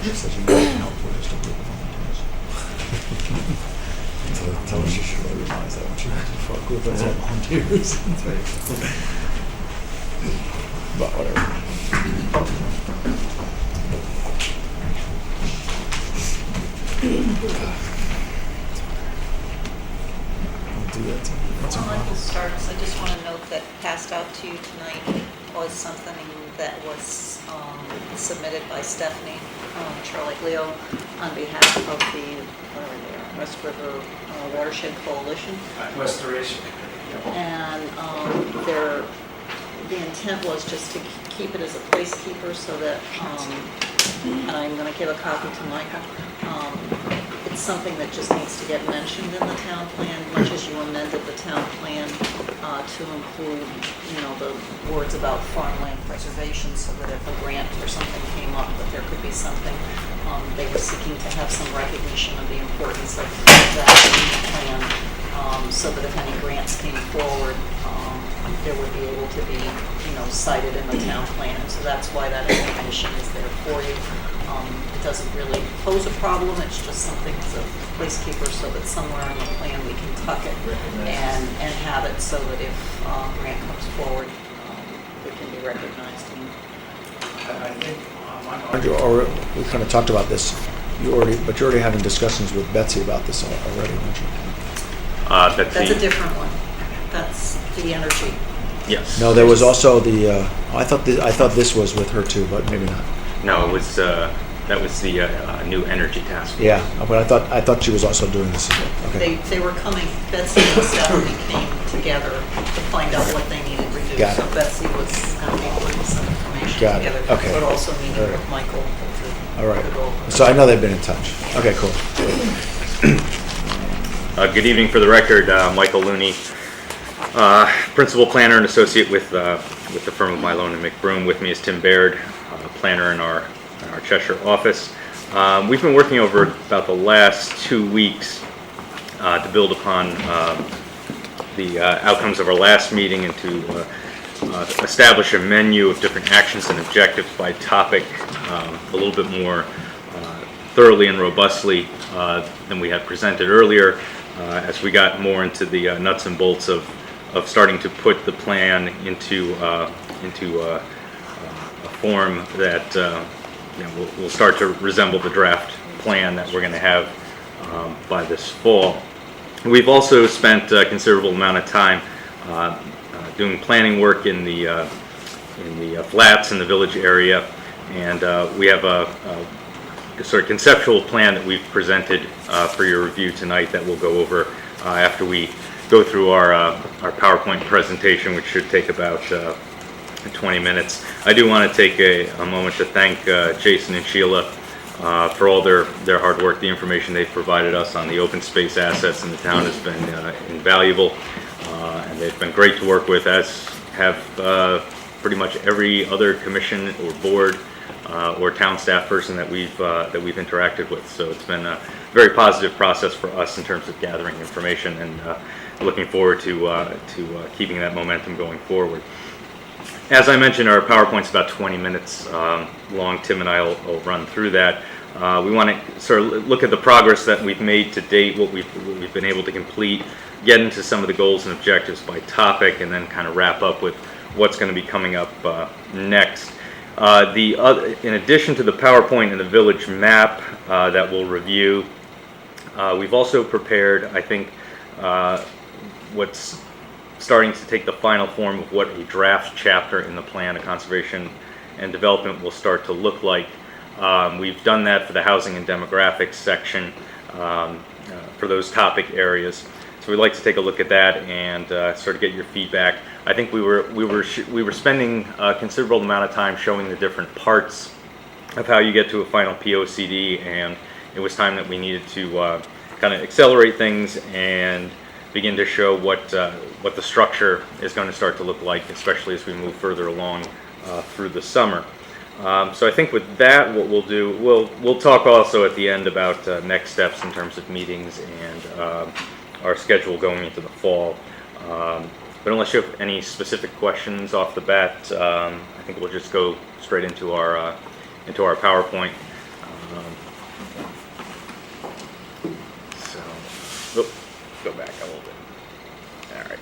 She says you need help with just a group of volunteers. Tell her she should really realize that when she works for a group that's all volunteers. But whatever. I'll do that. While Michael starts, I just want to note that passed out to you tonight was something that was submitted by Stephanie Charlotte-Leo on behalf of the West River Watershed Coalition. Restoration. And the intent was just to keep it as a placekeeper so that, and I'm going to give a copy to Michael, it's something that just needs to get mentioned in the town plan, much as you amended the town plan to include, the words about farmland preservation, so that if a grant or something came up, that there could be something. They were seeking to have some recognition of the importance of that in the plan, so that if any grants came forward, there would be able to be, cited in the town plan. And so that's why that information is there for you. It doesn't really pose a problem. It's just something as a placekeeper, so that somewhere on the plan we can tuck it and have it so that if grant comes forward, it can be recognized. I think We kind of talked about this. But you're already having discussions with Betsy about this already, aren't you? That's a different one. That's the energy. Yes. No, there was also the. I thought this was with her too, but maybe not. No, it was that was the new energy task force. Yeah, but I thought she was also doing this as well. Okay. They were coming. Betsy and Stephanie came together to find out what they needed to do. Got So it. Betsy was going to be putting some information Got it. together, Okay. but also meeting All right. with Michael. All right. So I know they've been in touch. Okay, cool. Good evening. For the record, Michael Looney, principal planner and associate with the firm of Milone MacBroom. With me is Tim Baird, planner in our Cheshire office. We've been working over about the last 2 weeks to build upon the outcomes of our last meeting and to establish a menu of different actions and objectives by topic a little bit more thoroughly and robustly than we had presented earlier, as we got more into the nuts and bolts of starting to put the plan into a form that will start to resemble the draft plan that we're going to have by this fall. We've also spent a considerable amount of time doing planning work in the flats in the village area, and we have a sort of conceptual plan that we've presented for your review tonight that we'll go over after we go through our PowerPoint presentation, which should take about 20 minutes. I do want to take a moment to thank Jason and Sheila for all their hard work. The information they've provided us on the open space assets in the town has been invaluable, and they've been great to work with, as have pretty much every other commission or board or town staff person that we've interacted with. So it's been a very positive process for us in terms of gathering information, and looking forward to keeping that momentum going forward. As I mentioned, our PowerPoint's about 20 minutes long. Tim and I will run through that. We want to sort of look at the progress that we've made to date, what we've been able to complete, get into some of the goals and objectives by topic, and then kind of wrap up with what's going to be coming up next. In addition to the PowerPoint and the village map that we'll review, we've also prepared, I think, what's starting to take the final form of what a draft chapter in the plan of conservation and development will start to look like. We've done that for the housing and demographics section for those topic areas. So we'd like to take a look at that and sort of get your feedback. I think we were spending a considerable amount of time showing the different parts of how you get to a final POCD, and it was time that we needed to kind of accelerate things and begin to show what the structure is going to start to look like, especially as we move further along through the summer. So I think with that, what we'll do, we'll talk also at the end about next steps in terms of meetings and our schedule going into the fall. But unless you have any specific questions off the bat, I think we'll just go straight into our PowerPoint. Go back a little bit. All right.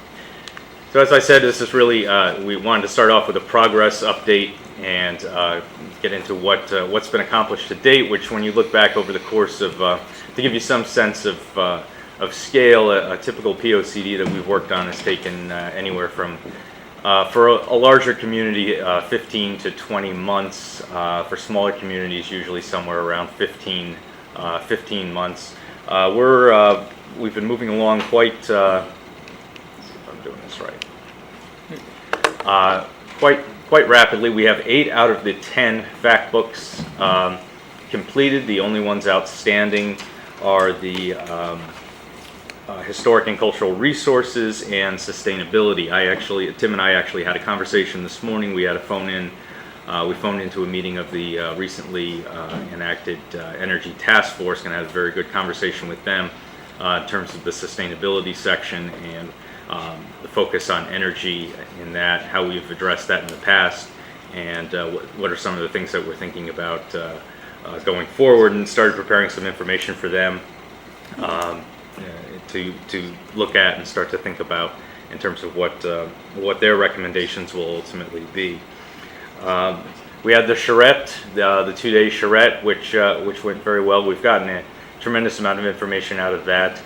So as I said, this is really, we wanted to start off with a progress update and get into what's been accomplished to date, which when you look back over the course of, to give you some sense of scale, a typical POCD that we've worked on has taken anywhere from, for a larger community, 15 to 20 months. For smaller communities, usually somewhere around 15 months. We've been moving along quite, let's see if I'm doing this right, quite rapidly. We have 8 out of the 10 fact books completed. The only ones outstanding are the historic and cultural resources and sustainability. Tim and I actually had a conversation this morning. We had a we phoned into a meeting of the recently enacted Energy Task Force, and had a very good conversation with them in terms of the sustainability section and the focus on energy in that, how we've addressed that in the past, and what are some of the things that we're thinking about going forward, and started preparing some information for them to look at and start to think about in terms of what their recommendations will ultimately be. We had the charrette, the 2-day charrette, which went very well. We've gotten a tremendous amount of information out of that.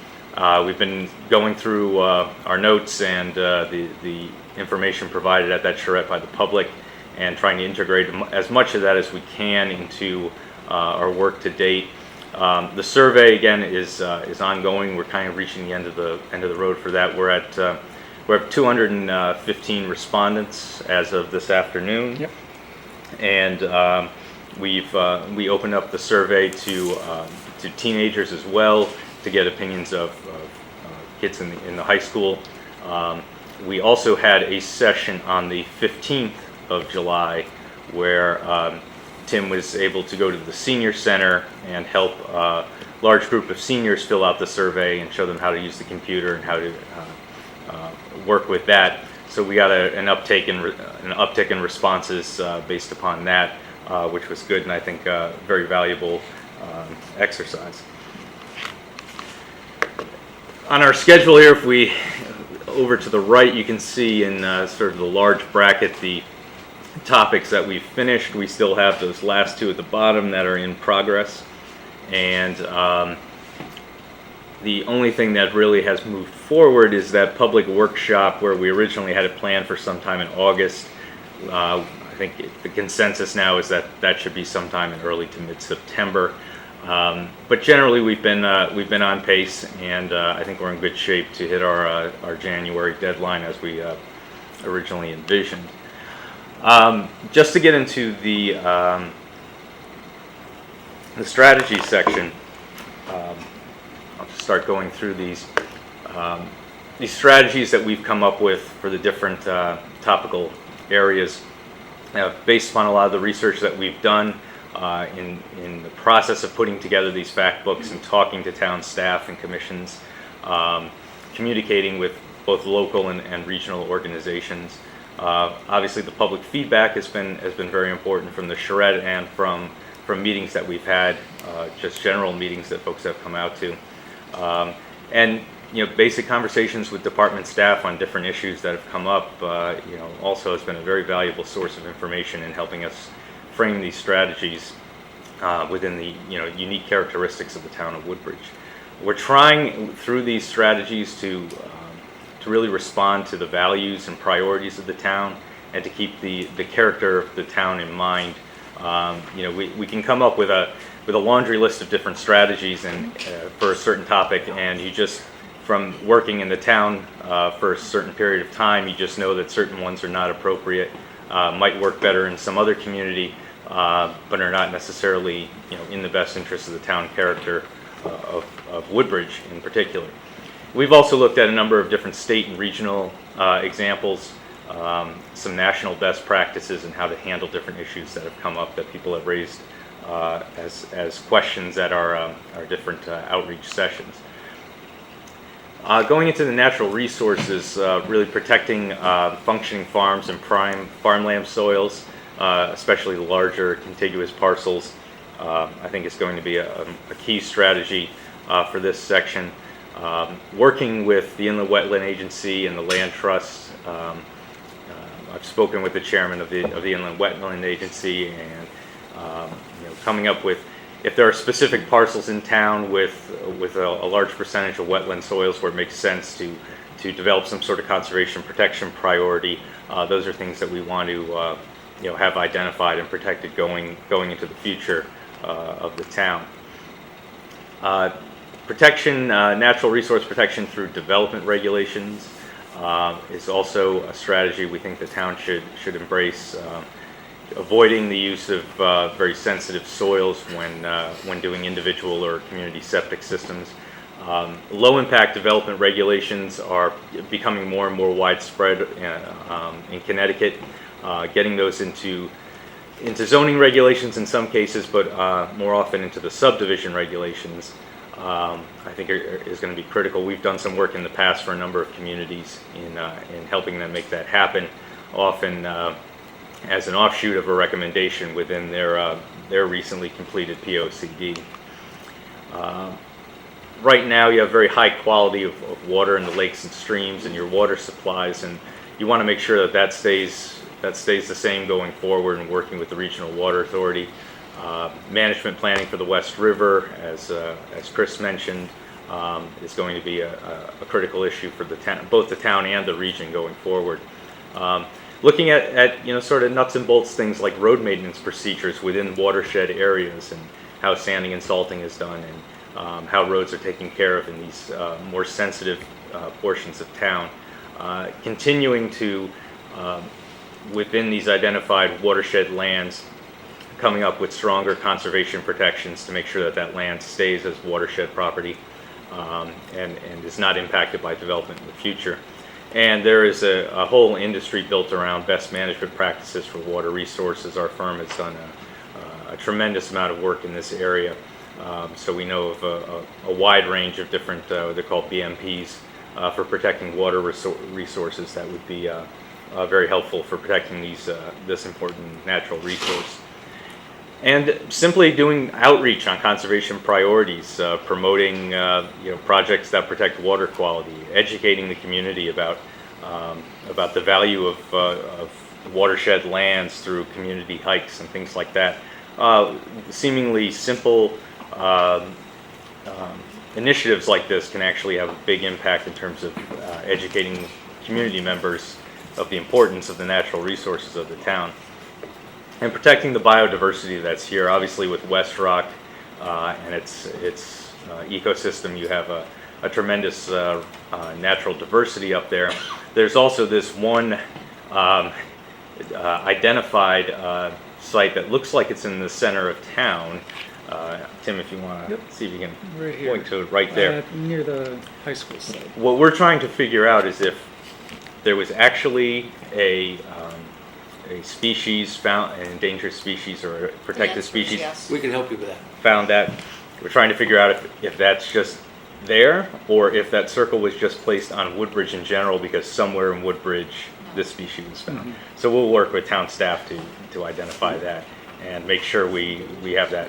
We've been going through our notes and the information provided at that charrette by the public, and trying to integrate as much of that as we can into our work to date. The survey again is ongoing. We're kind of reaching the end of the road for that. We're at 215 respondents as of this afternoon. Yep. And we opened up the survey to teenagers as well, to get opinions of kids in the high school. We also had a session on the 15th of July where Tim was able to go to the senior center and help a large group of seniors fill out the survey and show them how to use the computer and how to work with that. So we got an uptick in responses based upon that, which was good, and I think very valuable exercise. On our schedule here, if we over to the right, you can see in sort of the large bracket the topics that we've finished. We still have those last 2 at the bottom that are in progress, and the only thing that really has moved forward is that public workshop where we originally had it planned for sometime in August. I think the consensus now is that that should be sometime in early to mid-September. But generally, we've been on pace, and I think we're in good shape to hit our January deadline as we originally envisioned. Just to get into the strategy section, I'll just start going through these strategies that we've come up with for the different topical areas, based upon a lot of the research that we've done. In the process of putting together these fact books and talking to town staff and commissions, communicating with both local and regional organizations. Obviously, the public feedback has been very important from the charrette and from meetings that we've had, just general meetings that folks have come out to, and basic conversations with department staff on different issues that have come up. Also has been a very valuable source of information in helping us frame these strategies within the unique characteristics of the town of Woodbridge. We're trying through these strategies to really respond to the values and priorities of the town, and to keep the character of the town in mind. We can come up with a laundry list of different strategies and for a certain topic, and you just, from working in the town for a certain period of time, you just know that certain ones are not appropriate, might work better in some other community, but are not necessarily in the best interest of the town character of Woodbridge in particular. We've also looked at a number of different state and regional examples, some national best practices, and how to handle different issues that have come up that people have raised as questions at our different outreach sessions. Going into the natural resources, really protecting functioning farms and prime farmland soils, especially the larger contiguous parcels, I think is going to be a key strategy for this section. Working with the Inland Wetland Agency and the Land Trust, I've spoken with the chairman of the Inland Wetland Agency, and coming up with, if there are specific parcels in town with a large percentage of wetland soils where it makes sense to develop some sort of conservation protection priority, those are things that we want to have identified and protected going into the future of the town. Protection, natural resource protection through development regulations is also a strategy we think the town should embrace. Avoiding the use of very sensitive soils when doing individual or community septic systems. Low impact development regulations are becoming more and more widespread in Connecticut. Getting those into zoning regulations in some cases, but more often into the subdivision regulations, I think is going to be critical. We've done some work in the past for a number of communities in helping them make that happen, often as an offshoot of a recommendation within their recently completed POCD. Right now you have very high quality of water in the lakes and streams and your water supplies, and you want to make sure that stays the same going forward, and working with the Regional Water Authority. Management planning for the West River, as Chris mentioned, is going to be a critical issue for the town, both the town and the region going forward. Looking at sort of nuts and bolts things like road maintenance procedures within watershed areas, and how sanding and salting is done, and how roads are taken care of in these more sensitive portions of town. Continuing to, within these identified watershed lands, coming up with stronger conservation protections to make sure that land stays as watershed property and is not impacted by development in the future. And there is a whole industry built around best management practices for water resources. Our firm has done a tremendous amount of work in this area. So we know of a wide range of different, they're called BMPs, for protecting water resources that would be very helpful for protecting this important natural resource. And simply doing outreach on conservation priorities, promoting projects that protect water quality, educating the community about the value of watershed lands through community hikes and things like that. Seemingly simple initiatives like this can actually have a big impact in terms of educating community members of the importance of the natural resources of the town. And protecting the biodiversity that's here. Obviously with West Rock and its ecosystem, you have a tremendous natural diversity up there. There's also this one identified site that looks like it's in the center of town. Tim, if you want to see if you can point to it right there. Near the high school site. What we're trying to figure out is if there was actually a species found, an endangered species or a protected species. Yes. We can help you with that. Found that. We're trying to figure out if that's just there, or if that circle was just placed on Woodbridge in general because somewhere in Woodbridge this species was found. Mhm. So we'll work with town staff to identify that and make sure we have that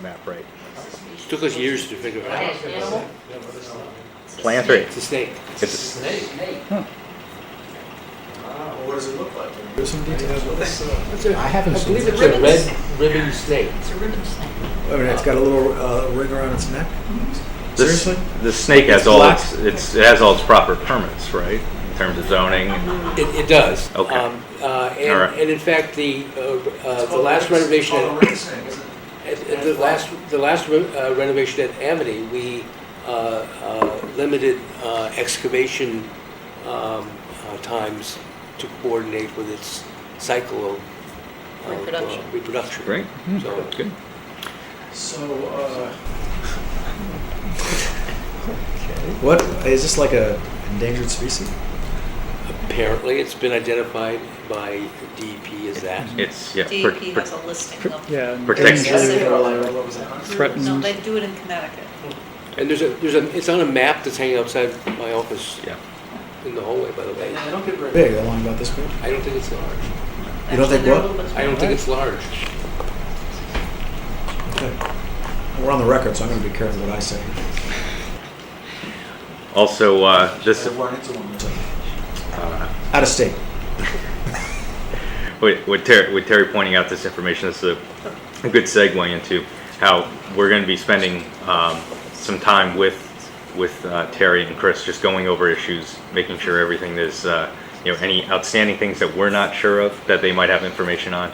map right. It took us years to figure it out. Animal? Plant or It's a snake. it's a Snake. What does it look like? There's some details. I haven't seen believe it. it's a red ribbon snake. It's a ribbon snake. I mean, it's got a little ring around its neck. Seriously? The snake has It's all black? it has all its proper permits, right? In terms of zoning. It does. Okay. And, All right. and in fact, the last renovation It's called a ring snake, isn't it? the last renovation at Amity, we limited excavation times to coordinate with its cycle of reproduction. Great. So Good. So, What is this, like a endangered species? apparently, it's been identified by DEP as that. It's DEP has a listing of. Yeah. Protection. endangered, what was it? Threatened. No, they do it in Connecticut. And it's on a map that's hanging outside my office Yeah. in the hallway, by the way. They don't get rid of Big, along about this big? I don't think it's large. You don't think Actually, they're what? a little bit I don't think smaller. it's large. Okay. We're on the record, so I'm going to be careful what I say. Also, this, I've run into one too. Out of state. with Terry pointing out this information, this is a good segue into how we're going to be spending some time with Terry and Chris, just going over issues, making sure everything is, any outstanding things that we're not sure of that they might have information on.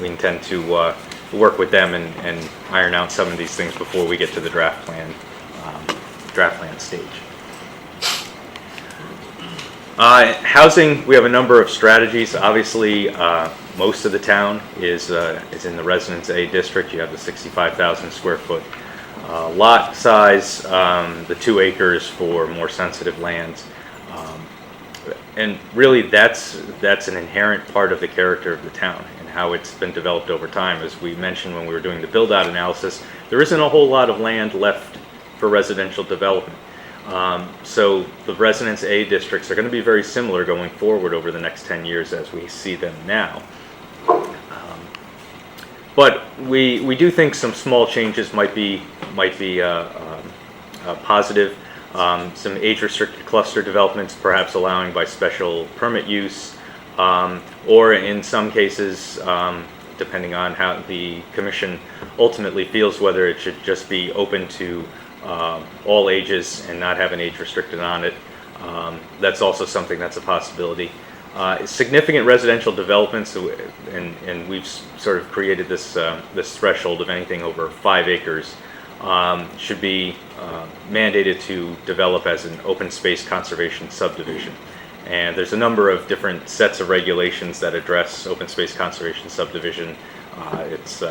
We intend to work with them and iron out some of these things before we get to the draft plan stage. Housing, we have a number of strategies. Obviously, most of the town is in the Residence A district. You have the 65,000 square foot lot size, the 2 acres for more sensitive lands. And really, that's an inherent part of the character of the town and how it's been developed over time. As we mentioned when we were doing the build-out analysis, there isn't a whole lot of land left for residential development. So the Residence A districts are going to be very similar going forward over the next 10 years as we see them now. But we do think some small changes might be positive. Some age-restricted cluster developments, perhaps allowing by special permit use, or in some cases, depending on how the commission ultimately feels, whether it should just be open to all ages and not have an age restricted on it. That's also something that's a possibility. Significant residential developments, and we've sort of created this threshold of anything over 5 acres, should be mandated to develop as an open space conservation subdivision. And there's a number of different sets of regulations that address open space conservation subdivision.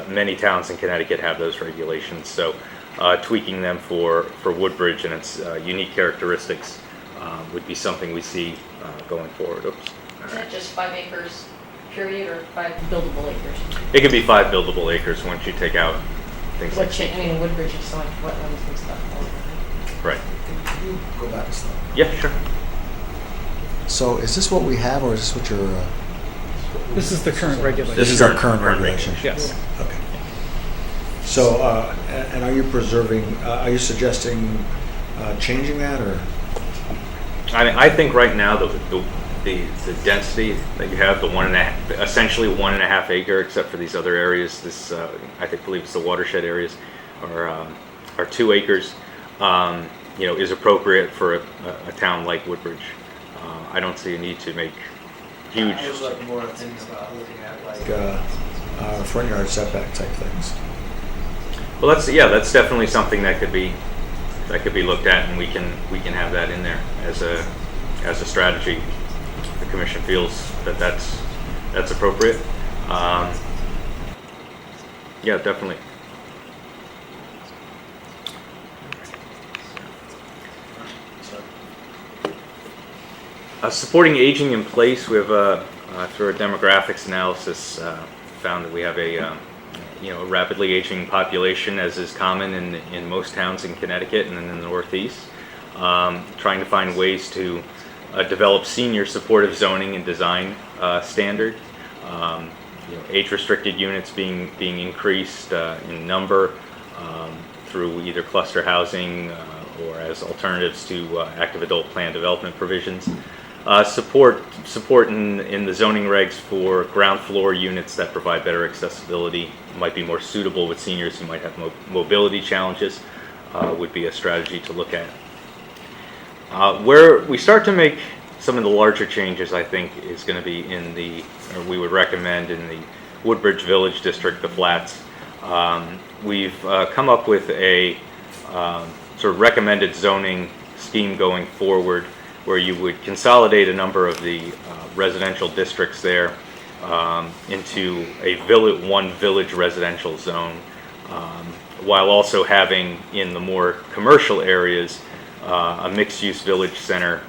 Many towns in Connecticut have those regulations, so tweaking them for Woodbridge and its unique characteristics would be something we see going forward. Oops. Is it just 5 acres period or 5 buildable acres? It could be 5 buildable acres once you take out things like. Woodbridge is so much wetlands and stuff. Right. Can you go back a slide? Yeah, sure. So is this what we have, or is this what you're... This is the current regulation. This is our current regulation? Yes. Okay. So, and are you preserving, are you suggesting changing that, or? I think right now the density that you have, the 1.5, essentially 1.5 acre, except for these other areas, this believe it's the watershed areas, are 2 acres. Is appropriate for a town like Woodbridge. I don't see a need to make huge. I was like more thinking about looking at like Front yard setback type things. Well, that's definitely something that could be looked at, and we can have that in there as a strategy. The commission feels that that's appropriate. Yeah, definitely. Supporting aging in place, we have through our demographics analysis found that we have a rapidly aging population, as is common in most towns in Connecticut and in the Northeast. Trying to find ways to develop senior supportive zoning and design standard. Age-restricted units being increased in number through either cluster housing or as alternatives to active adult plan development provisions. Support in the zoning regs for ground floor units that provide better accessibility, might be more suitable with seniors who might have mobility challenges, would be a strategy to look at. Where we start to make some of the larger changes, I think, is going to be or we would recommend in the Woodbridge Village District, the flats. We've come up with a sort of recommended zoning scheme going forward, where you would consolidate a number of the residential districts there into one village residential zone, while also having in the more commercial areas a mixed-use village center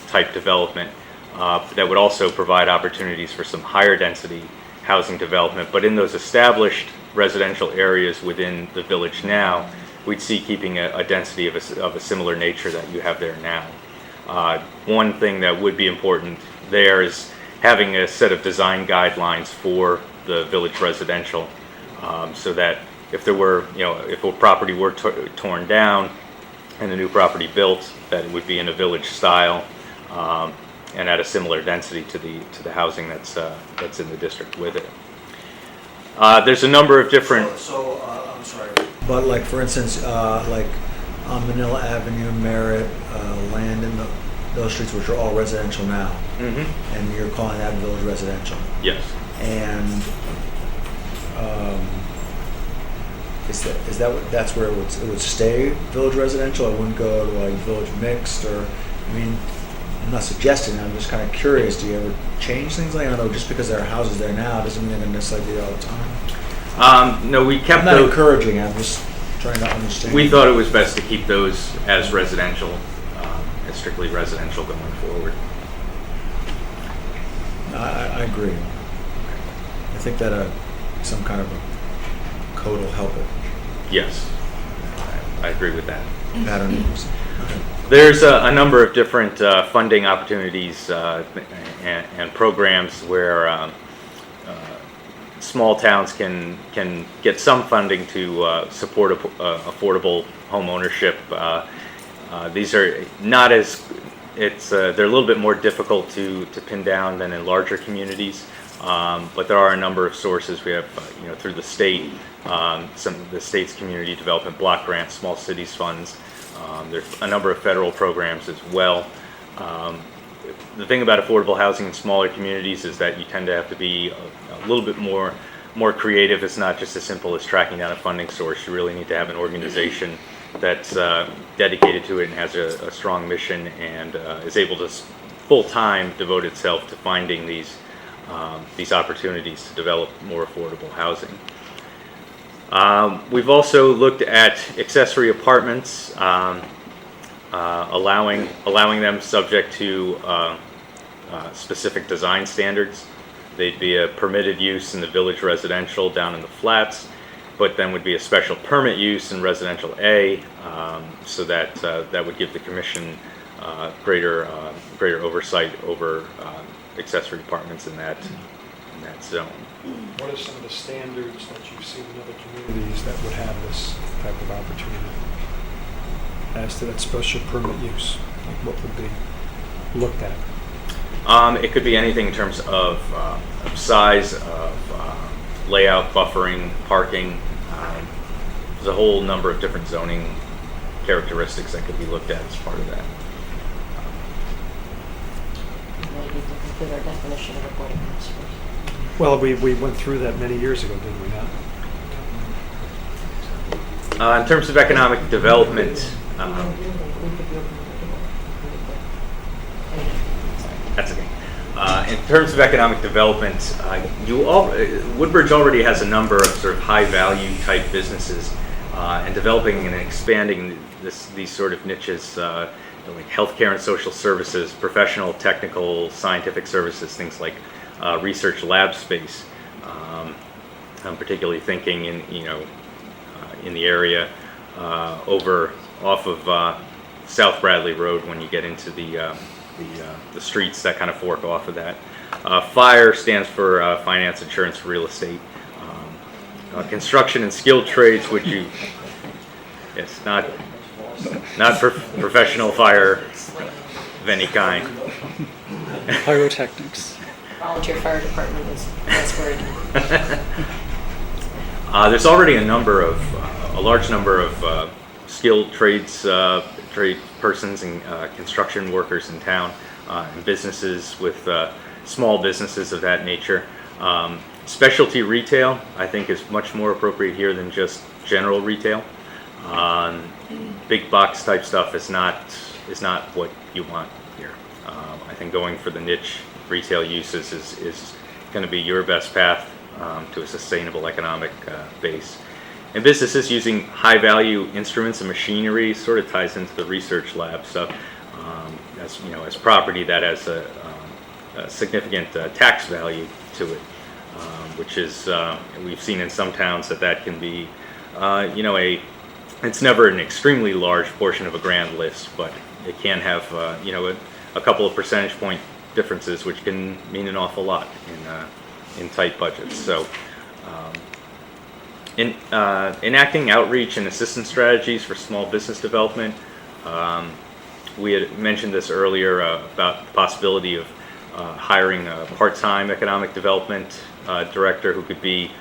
type development that would also provide opportunities for some higher density housing development. But in those established residential areas within the village now, we'd see keeping a density of a similar nature that you have there now. One thing that would be important there is having a set of design guidelines for the village residential, so that if there were, if a property were torn down and a new property built, that it would be in a village style, and at a similar density to the housing that's in the district with it. There's a number of different. I'm sorry. But like, for instance, like on Manila Avenue, Merritt, land in those streets, which are all residential now, and you're calling that village residential. Yes. And is that that's where it would stay village residential? It wouldn't go to like village mixed, or I mean, I'm not suggesting. I'm just kind of curious. Do you ever change things like, I don't know, just because there are houses there now doesn't mean they're going to necessarily be there all the time? No, we kept I'm not those. encouraging. I'm just trying to understand. We thought it was best to keep those as residential, as strictly residential going forward. I agree. I think that some kind of a code will help it. Yes, I agree with that. Pattern equals. Okay. There's a number of different funding opportunities and programs where small towns can get some funding to support affordable home ownership. These are not as they're a little bit more difficult to pin down than in larger communities, but there are a number of sources. We have through the state, some of the state's community development block grants, small cities funds. There's a number of federal programs as well. The thing about affordable housing in smaller communities is that you tend to have to be a little bit more creative. It's not just as simple as tracking down a funding source. You really need to have an organization that's dedicated to it and has a strong mission and is able to full-time devote itself to finding these opportunities to develop more affordable housing. We've also looked at accessory apartments, allowing them subject to specific design standards. They'd be a permitted use in the village residential down in the flats, but then would be a special permit use in residential A, so that that would give the commission greater oversight over accessory apartments in that zone. What are some of the standards that you've seen in other communities that would have this type of opportunity? As to that special permit use, like what would be looked at? It could be anything in terms of size, of layout, buffering, parking. There's a whole number of different zoning characteristics that could be looked at as part of that. Maybe to complete our definition of a boarding house first. Well, we went through that many years ago, didn't we not? In terms of economic development, that's okay. In terms of economic development, Woodbridge already has a number of sort of high-value type businesses, and developing and expanding these sort of niches, like healthcare and social services, professional, technical, scientific services, things like research lab space. I'm particularly thinking in the area over off of South Bradley Road when you get into the streets that kind of fork off of that. FIRE stands for finance, insurance, real estate. Construction and skilled trades, which it's not professional fire of any kind. Pyrotechnics. Volunteer fire department is less worried. There's already a large number of skilled trades, trade persons and construction workers in town, and businesses with small businesses of that nature. Specialty retail, I think, is much more appropriate here than just general retail. Big box type stuff is not what you want here. I think going for the niche retail uses is going to be your best path to a sustainable economic base. And businesses using high value instruments and machinery sort of ties into the research lab stuff. As property that has a significant tax value to it, which is we've seen in some towns that can be it's never an extremely large portion of a grand list, but it can have a couple of percentage point differences, which can mean an awful lot in tight budgets. So Enacting outreach and assistance strategies for small business development. We had mentioned this earlier about the possibility of hiring a part-time economic development director who could be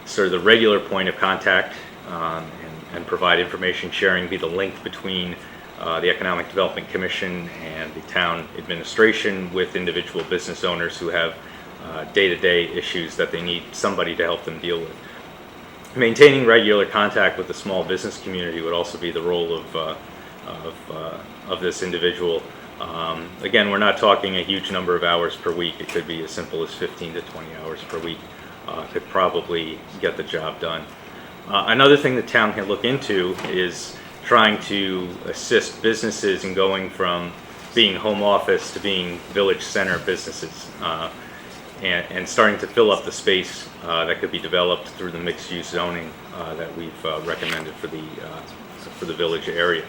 sort of the regular point of contact and provide information sharing, be the link between the Economic Development Commission and the town administration with individual business owners who have day-to-day issues that they need somebody to help them deal with. Maintaining regular contact with the small business community would also be the role of this individual. Again, we're not talking a huge number of hours per week. It could be as simple as 15 to 20 hours per week. Could probably get the job done. Another thing the town can look into is trying to assist businesses in going from being home office to being village center businesses, and starting to fill up the space that could be developed through the mixed-use zoning that we've recommended for the village area.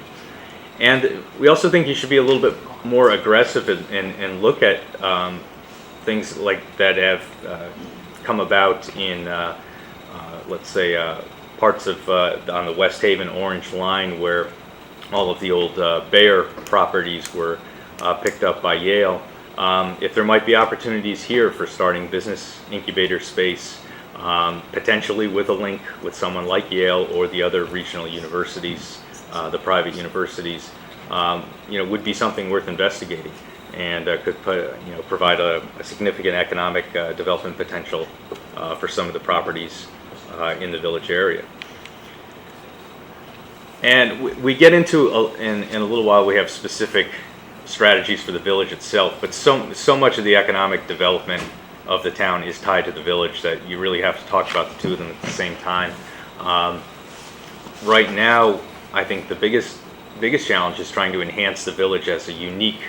And we also think you should be a little bit more aggressive and look at things like that have come about in, let's say, parts of on the West Haven Orange line where all of the old Bayer properties were picked up by Yale. If there might be opportunities here for starting business incubator space, potentially with a link with someone like Yale or the other regional universities, the private universities, would be something worth investigating, and could provide a significant economic development potential for some of the properties in the village area. And we get into, in a little while, we have specific strategies for the village itself, but so much of the economic development of the town is tied to the village that you really have to talk about the two of them at the same time. Right now, I think the biggest challenge is trying to enhance the village as a unique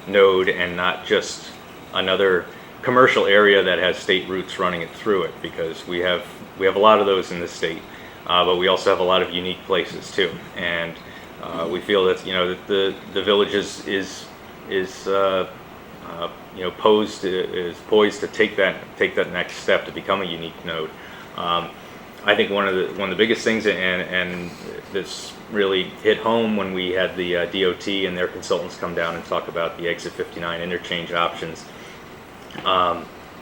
node and not just another commercial area that has state routes running it through it, because we have a lot of those in the state, but we also have a lot of unique places too, and we feel that that the village is poised to take that next step to become a unique node. I think one of the biggest things, and this really hit home when we had the DOT and their consultants come down and talk about the exit 59 interchange options.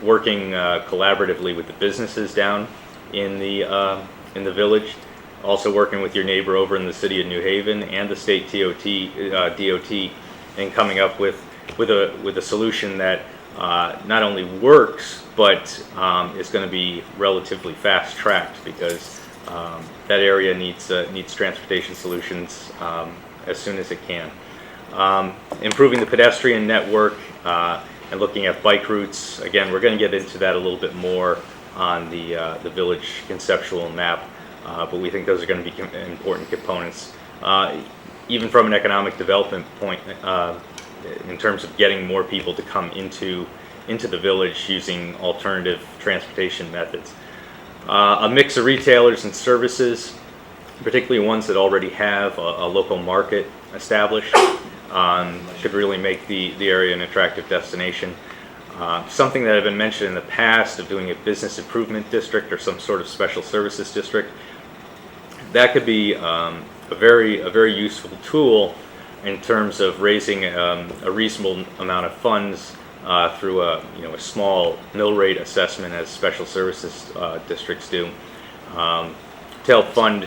Working collaboratively with the businesses down in the village, also working with your neighbor over in the city of New Haven and the state DOT, and coming up with a solution that not only works but is going to be relatively fast tracked, because that area needs transportation solutions as soon as it can. Improving the pedestrian network and looking at bike routes. Again, we're going to get into that a little bit more on the village conceptual map, but we think those are going to be important components, even from an economic development point, in terms of getting more people to come into the village using alternative transportation methods. A mix of retailers and services, particularly ones that already have a local market established, should really make the area an attractive destination. Something that had been mentioned in the past of doing a business improvement district or some sort of special services district, that could be a very useful tool in terms of raising a reasonable amount of funds through a small mill rate assessment, as special services districts do, to help fund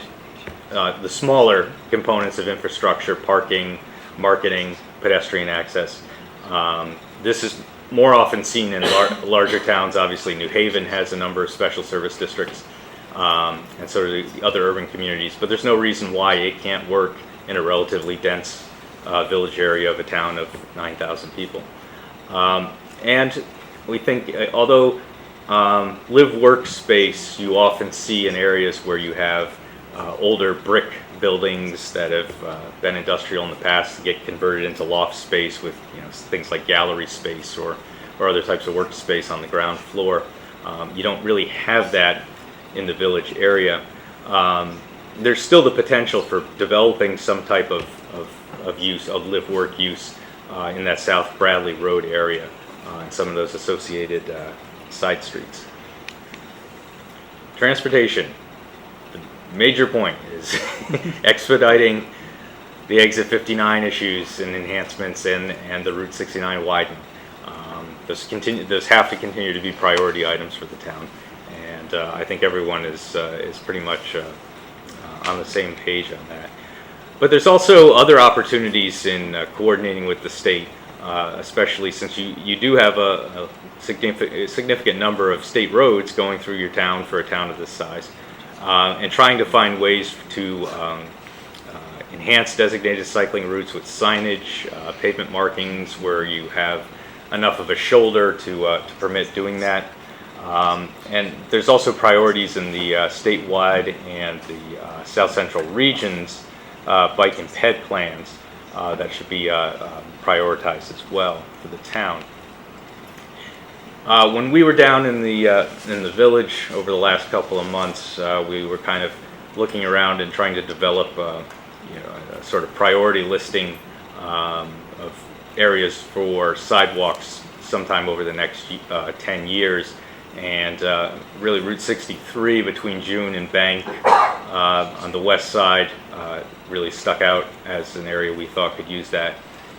the smaller components of infrastructure, parking, marketing, pedestrian access. This is more often seen in larger towns. Obviously, New Haven has a number of special service districts, and so do the other urban communities, but there's no reason why it can't work in a relatively dense village area of a town of 9,000 people. And we think, although live-work space you often see in areas where you have older brick buildings that have been industrial in the past get converted into loft space with things like gallery space or other types of workspace on the ground floor. You don't really have that in the village area. There's still the potential for developing some type of use, of live-work use in that South Bradley Road area and some of those associated side streets. Transportation. major point is expediting the exit 59 issues and enhancements and the Route 69 widening. Those have to continue to be priority items for the town, and I think everyone is pretty much on the same page on that. But there's also other opportunities in coordinating with the state, especially since you do have a significant number of state roads going through your town for a town of this size, and trying to find ways to enhance designated cycling routes with signage, pavement markings where you have enough of a shoulder to permit doing that. And there's also priorities in the statewide and the South Central regions bike and ped plans that should be prioritized as well for the town. When we were down in the village over the last couple of months, we were kind of looking around and trying to develop a sort of priority listing of areas for sidewalks sometime over the next 10 years. And really Route 63 between June and Bank on the west side really stuck out as an area we thought could use that.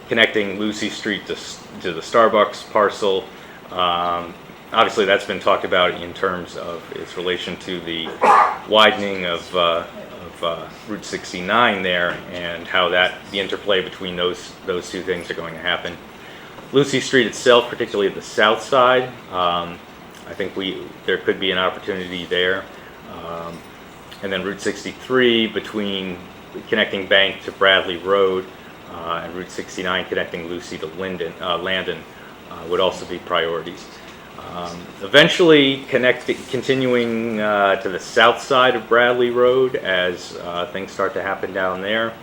Connecting Lucy Street to the Starbucks parcel. Obviously that's been talked about in terms of its relation to the widening of Route 69 there, and how the interplay between those two things are going to happen. Lucy Street itself, particularly at the south side, I think there could be an opportunity there. And then Route 63 between connecting Bank to Bradley Road, and Route 69 connecting Lucy to Landon would also be priorities. Eventually continuing to the south side of Bradley Road as things start to happen down there,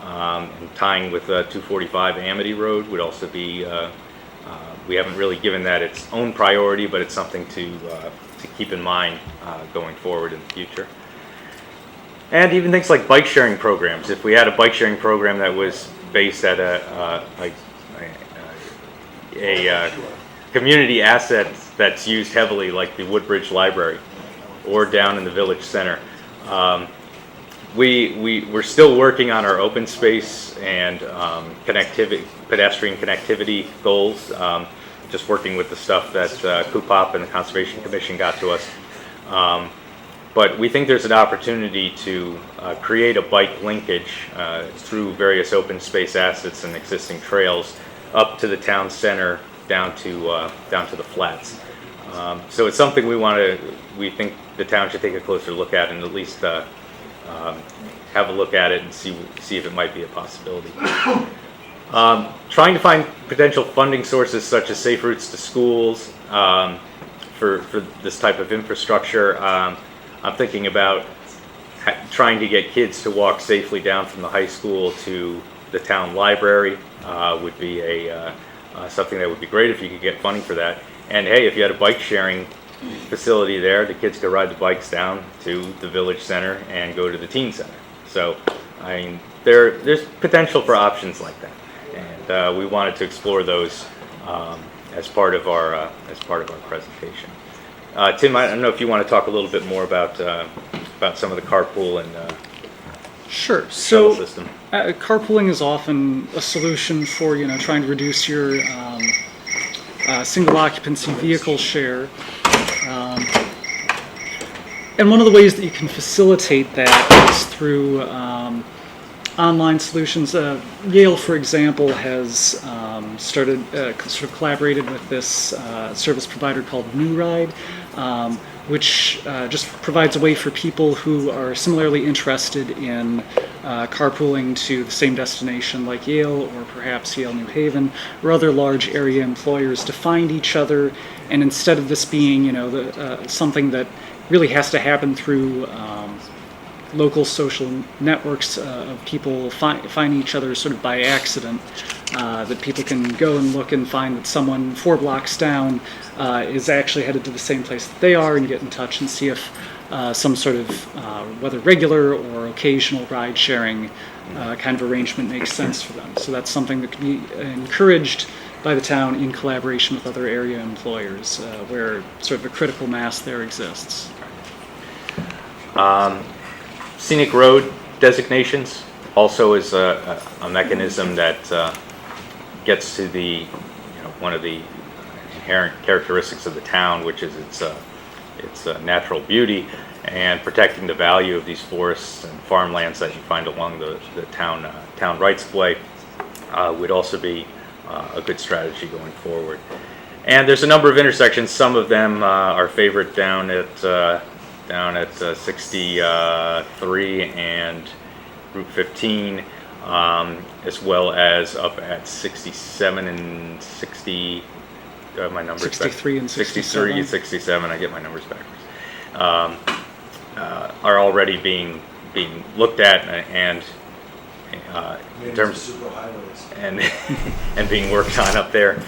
and tying with 245 Amity Road would also be, we haven't really given that its own priority, but it's something to keep in mind going forward in the future. And even things like bike sharing programs. If we had a bike sharing program that was based at a community asset that's used heavily, like the Woodbridge Library or down in the village center. We're still working on our open space and pedestrian connectivity goals, just working with the stuff that CUPOP and the Conservation Commission got to us. But we think there's an opportunity to create a bike linkage through various open space assets and existing trails up to the town center, down to the flats. So it's something we think the town should take a closer look at, and at least have a look at it and see if it might be a possibility. Trying to find potential funding sources such as safe routes to schools for this type of infrastructure. I'm thinking about trying to get kids to walk safely down from the high school to the town library. Would be something that would be great if you could get funding for that. And hey, if you had a bike sharing facility there, the kids could ride the bikes down to the village center and go to the teen center. So, I mean, there's potential for options like that, and we wanted to explore those as part of our presentation. Tim, I don't know if you want to talk a little bit more about some of the carpool and Sure. shuttle So system. carpooling is often a solution for trying to reduce your single occupancy vehicle share. And one of the ways that you can facilitate that is through online solutions. Yale, for example, has started sort of collaborated with this service provider called New Ride, which just provides a way for people who are similarly interested in carpooling to the same destination like Yale or perhaps Yale New Haven or other large area employers to find each other. And instead of this being something that really has to happen through local social networks of people finding each other sort of by accident, that people can go and look and find that someone 4 blocks down is actually headed to the same place that they are, and get in touch and see if some sort of whether regular or occasional ride sharing kind of arrangement makes sense for them. So that's something that could be encouraged by the town in collaboration with other area employers, where sort of a critical mass there exists. Scenic road designations also is a mechanism that gets to the, one of the inherent characteristics of the town, which is its natural beauty, and protecting the value of these forests and farmlands that you find along the town rights of way would also be a good strategy going forward. And there's a number of intersections. Some of them are favorite down at 63 and Route 15, as well as up at 67 and 60. My numbers 63 and 67. 63 and 67. I get my numbers backwards. Are already being looked at and in terms super highways. and being worked on up there.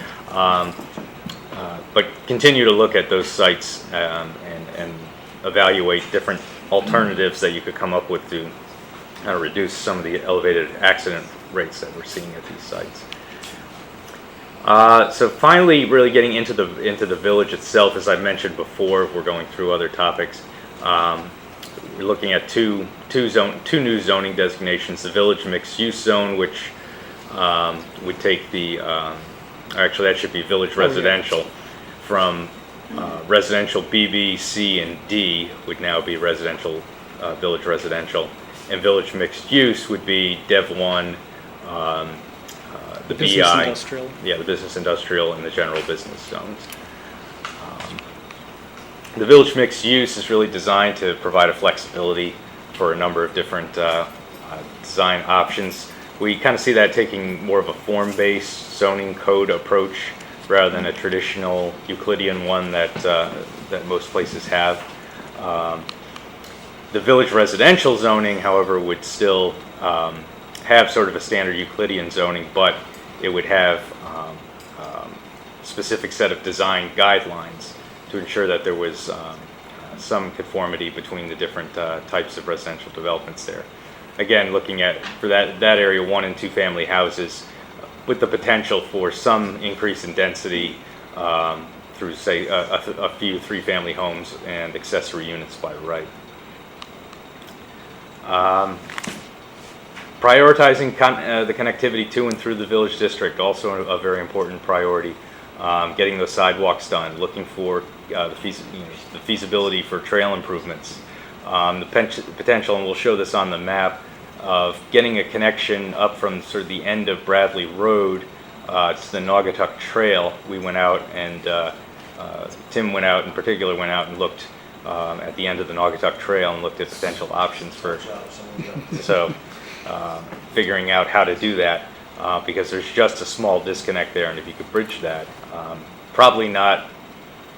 But continue to look at those sites and evaluate different alternatives that you could come up with to reduce some of the elevated accident rates that we're seeing at these sites. So finally, really getting into the village itself, as I mentioned before, if we're going through other topics, we're looking at two new zoning designations: the village mixed-use zone, which would take the actually that should be village residential, from residential BB, C, and D would now be residential, village residential, and village mixed use would be Dev 1, the Business BI, industrial. the business industrial, and the general business zones. The village mixed use is really designed to provide a flexibility for a number of different design options. We kind of see that taking more of a form-based zoning code approach rather than a traditional Euclidean one that most places have. The village residential zoning, however, would still have sort of a standard Euclidean zoning, but it would have specific set of design guidelines to ensure that there was some conformity between the different types of residential developments there. Again, looking at, for that area, 1 and 2 family houses with the potential for some increase in density through, say, a few 3-family homes and accessory units by right. Prioritizing the connectivity to and through the village district, also a very important priority. Getting those sidewalks done, looking for the feasibility for trail improvements, the potential, and we'll show this on the map, of getting a connection up from sort of the end of Bradley Road to the Naugatuck Trail. We went out and Tim went out, in particular, went out and looked at the end of the Naugatuck Trail and looked at potential options for figuring out how to do that, because there's just a small disconnect there, and if you could bridge that, probably not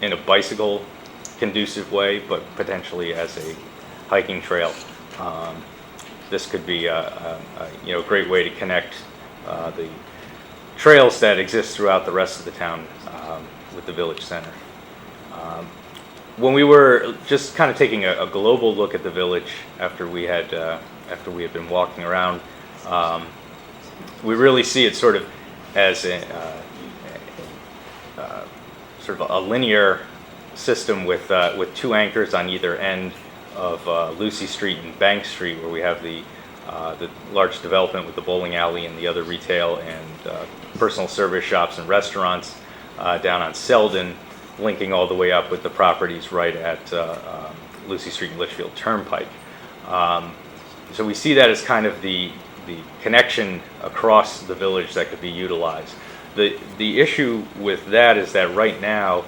in a bicycle conducive way, but potentially as a hiking trail. This could be a great way to connect the trails that exist throughout the rest of the town with the village center. When we were just kind of taking a global look at the village after we had been walking around, we really see it sort of as sort of a linear system with 2 anchors on either end of Lucy Street and Bank Street, where we have the large development with the bowling alley and the other retail and personal service shops and restaurants down on Selden, linking all the way up with the properties right at Lucy Street and Litchfield Turnpike. So we see that as kind of the connection across the village that could be utilized. The issue with that is that right now,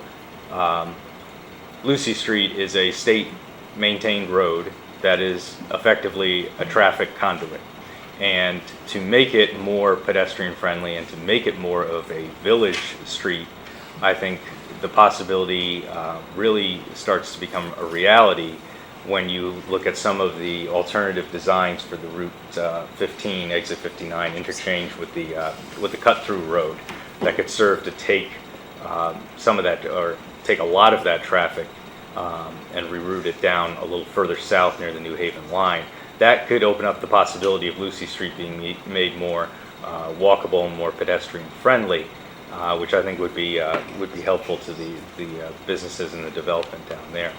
Lucy Street is a state-maintained road that is effectively a traffic conduit. And to make it more pedestrian-friendly and to make it more of a village street, I think the possibility really starts to become a reality when you look at some of the alternative designs for the Route 15, Exit 59 interchange with the cut-through road that could serve to take some of that, or take a lot of that traffic and reroute it down a little further south near the New Haven line. That could open up the possibility of Lucy Street being made more walkable and more pedestrian-friendly, which I think would be helpful to the businesses and the development down there.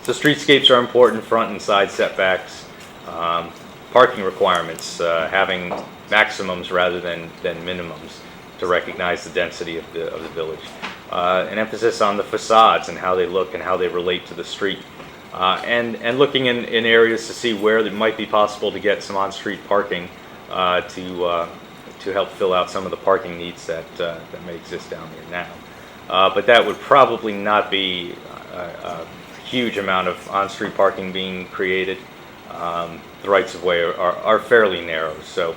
So streetscapes are important, front and side setbacks, parking requirements, having maximums rather than minimums to recognize the density of the village. An emphasis on the facades and how they look and how they relate to the street. And looking in areas to see where it might be possible to get some on-street parking to help fill out some of the parking needs that may exist down there now. But that would probably not be a huge amount of on-street parking being created. The rights of way are fairly narrow, so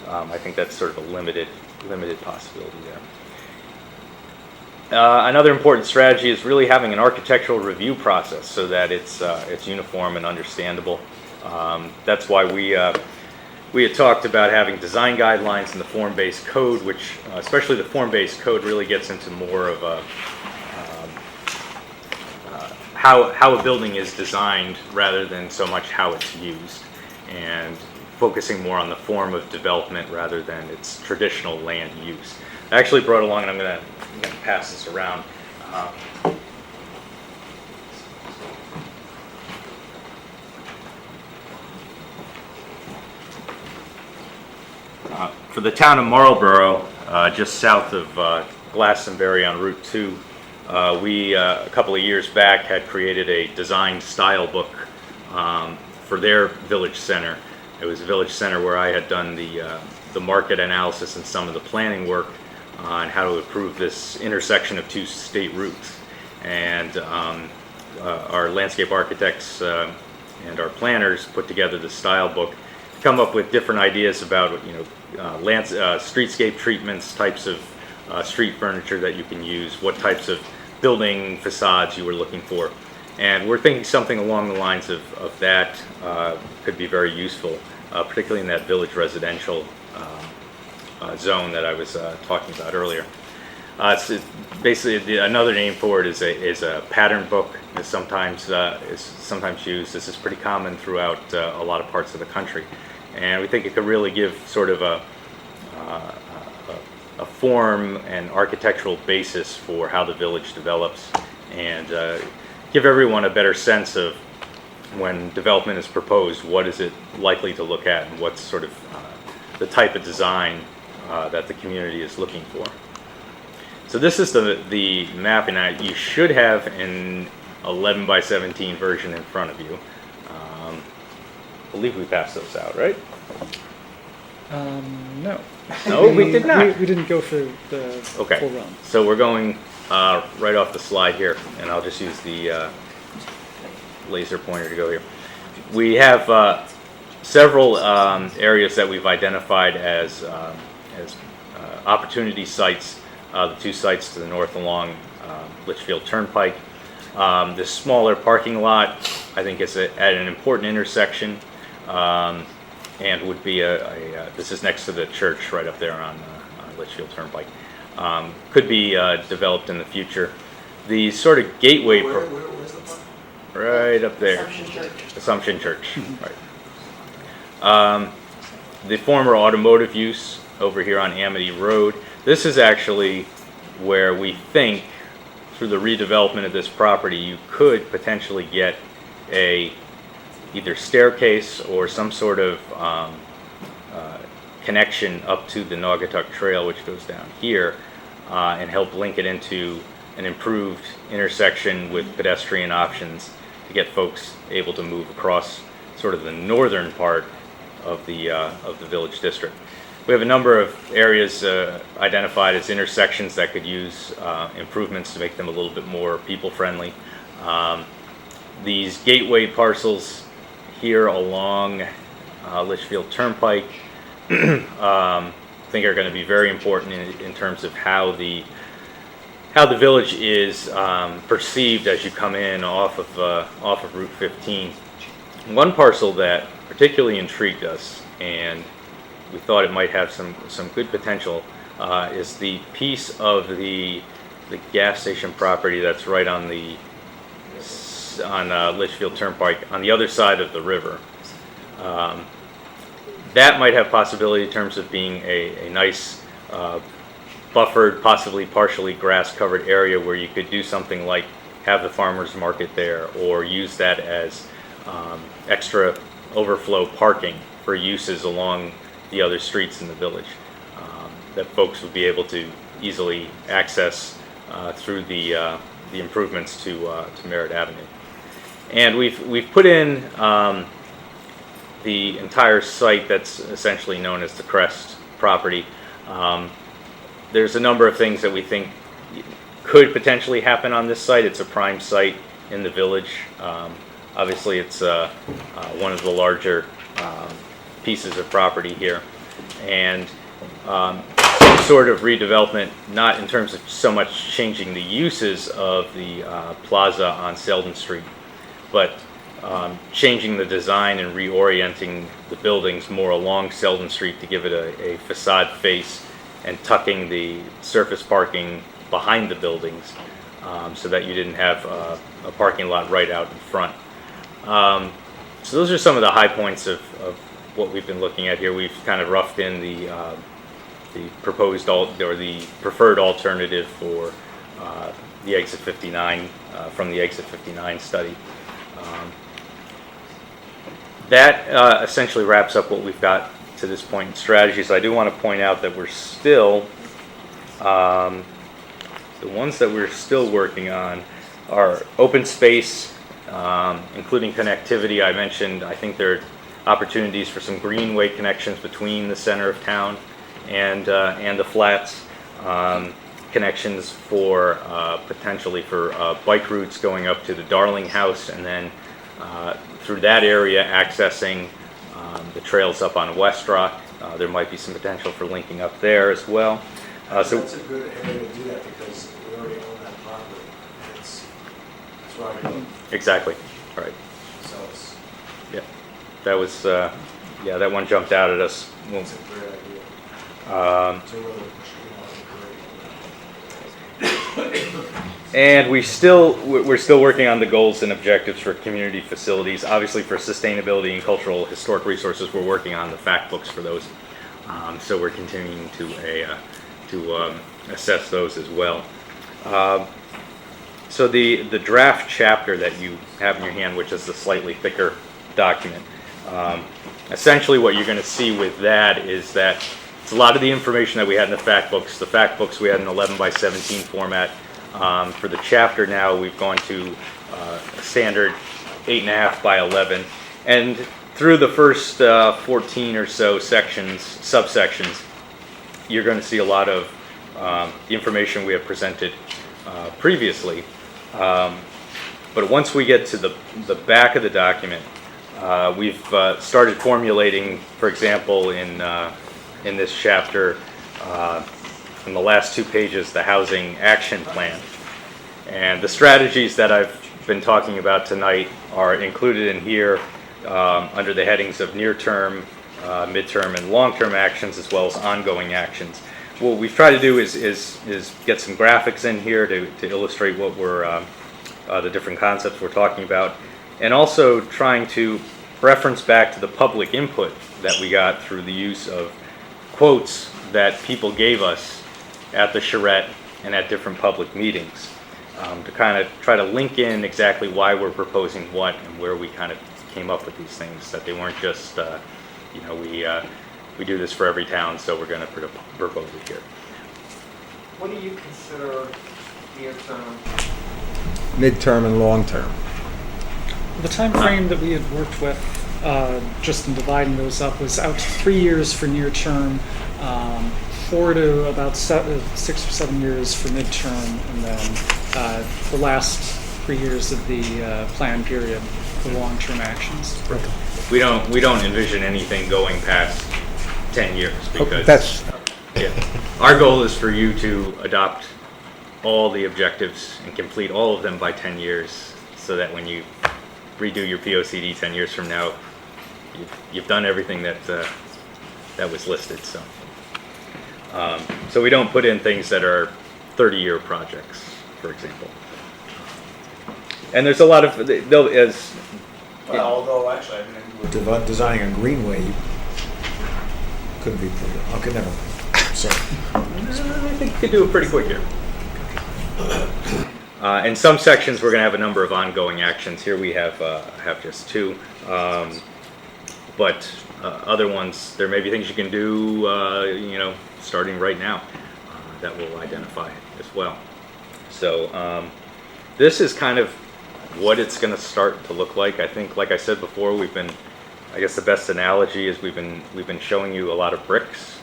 I think that's sort of a limited possibility there. Another important strategy is really having an architectural review process so that it's uniform and understandable. That's why we had talked about having design guidelines in the form-based code, which especially the form-based code really gets into more of a how a building is designed rather than so much how it's used, and focusing more on the form of development rather than its traditional land use. I actually brought along, and I'm going to pass this around. For the town of Marlborough, just south of Glastonbury on Route 2, we, a couple of years back, had created a design style book for their village center. It was a village center where I had done the market analysis and some of the planning work on how to improve this intersection of two state routes. And our landscape architects and our planners put together the style book to come up with different ideas about, streetscape treatments, types of street furniture that you can use, what types of building facades you were looking for. And we're thinking something along the lines of that could be very useful, particularly in that village residential zone that I was talking about earlier. It's basically another name for it is a pattern book. Is sometimes used. This is pretty common throughout a lot of parts of the country, and we think it could really give sort of a form and architectural basis for how the village develops, and give everyone a better sense of when development is proposed, what is it likely to look at, and what's sort of the type of design that the community is looking for. So this is the map, and you should have an 11 by 17 version in front of you. I believe we passed those out, right? No. No, we did not. We didn't go for the Okay. full run. So we're going right off the slide here, and I'll just use the laser pointer to go here. We have several areas that we've identified as opportunity sites. The two sites to the north along Litchfield Turnpike. This smaller parking lot, I think, is at an important intersection, and would be this is next to the church right up there on Litchfield Turnpike. Could be developed in the future. The sort of gateway, Where's the park? right up there, Assumption Church. Assumption Church, right. The former automotive use over here on Amity Road. This is actually where we think, through the redevelopment of this property, you could potentially get either staircase or some sort of connection up to the Naugatuck Trail, which goes down here, and help link it into an improved intersection with pedestrian options to get folks able to move across sort of the northern part of the village district. We have a number of areas identified as intersections that could use improvements to make them a little bit more people-friendly. These gateway parcels here along Litchfield Turnpike I think are going to be very important in terms of how the village is perceived as you come in off of Route 15. One parcel that particularly intrigued us, and we thought it might have some good potential, is the piece of the gas station property that's right on Litchfield Turnpike on the other side of the river. That might have possibility in terms of being a nice buffered, possibly partially grass-covered area where you could do something like have the farmer's market there, or use that as extra overflow parking for uses along the other streets in the village that folks would be able to easily access through the improvements to Merritt Avenue. And we've put in the entire site that's essentially known as the Crest property. There's a number of things that we think could potentially happen on this site. It's a prime site in the village. Obviously, it's one of the larger pieces of property here. And some sort of redevelopment, not in terms of so much changing the uses of the plaza on Selden Street, but changing the design and reorienting the buildings more along Selden Street to give it a facade face, and tucking the surface parking behind the buildings so that you didn't have a parking lot right out in front. So those are some of the high points of what we've been looking at here. We've kind of roughed in the proposed or the preferred alternative for the Exit 59 from the Exit 59 study. That essentially wraps up what we've got to this point in strategies. I do want to point out that we're still, the ones that we're still working on are open space, including connectivity. I mentioned, I think there are opportunities for some greenway connections between the center of town and the flats, connections for potentially for bike routes going up to the Darling House, and then through that area accessing the trails up on West Rock. There might be some potential for linking up there as well. So that's a good area to do that because we already own that property. It's where I go. exactly, right. So it's That was that one jumped out at us. Well, a great idea. Um, So whether And we're still working on the goals and objectives for community facilities. Obviously, for sustainability and cultural historic resources, we're working on the fact books for those. So we're continuing to assess those as well. So the draft chapter that you have in your hand, which is the slightly thicker document, essentially what you're going to see with that is that it's a lot of the information that we had in the fact books. The fact books we had in 11 by 17 format. For the chapter now, we've gone to a standard 8.5 by 11, and through the first 14 or so subsections, you're going to see a lot of the information we have presented previously. But once we get to the back of the document, we've started formulating, for example, in this chapter, in the last 2 pages, the housing action plan. And the strategies that I've been talking about tonight are included in here under the headings of near-term, midterm, and long-term actions, as well as ongoing actions. What we've tried to do is get some graphics in here to illustrate what we're the different concepts we're talking about, and also trying to reference back to the public input that we got through the use of quotes that people gave us at the charrette and at different public meetings, to kind of try to link in exactly why we're proposing what and where we kind of came up with these things, that they weren't just, we do this for every town, so we're going to propose it here. What do you consider near-term? Midterm and long-term. The time frame that we had worked with, just in dividing those up, was out to 3 years for near term, 4 to about 6 or 7 years for midterm, and then the last 3 years of the plan period for long-term actions. We don't envision anything going past 10 years because That's our goal is for you to adopt all the objectives and complete all of them by 10 years, so that when you redo your POCD 10 years from now, you've done everything that was listed. So we don't put in things that are 30-year projects, for example. And there's a lot of although actually, I mean, we're designing a greenway. Couldn't be pretty. Okay, never mind. So I think you could do it pretty quick here. In some sections, we're going to have a number of ongoing actions. Here we have just two. But other ones, there may be things you can do, starting right now that we'll identify as well. So this is kind of what it's going to start to look like. I think, like I said before, I guess the best analogy is we've been showing you a lot of bricks,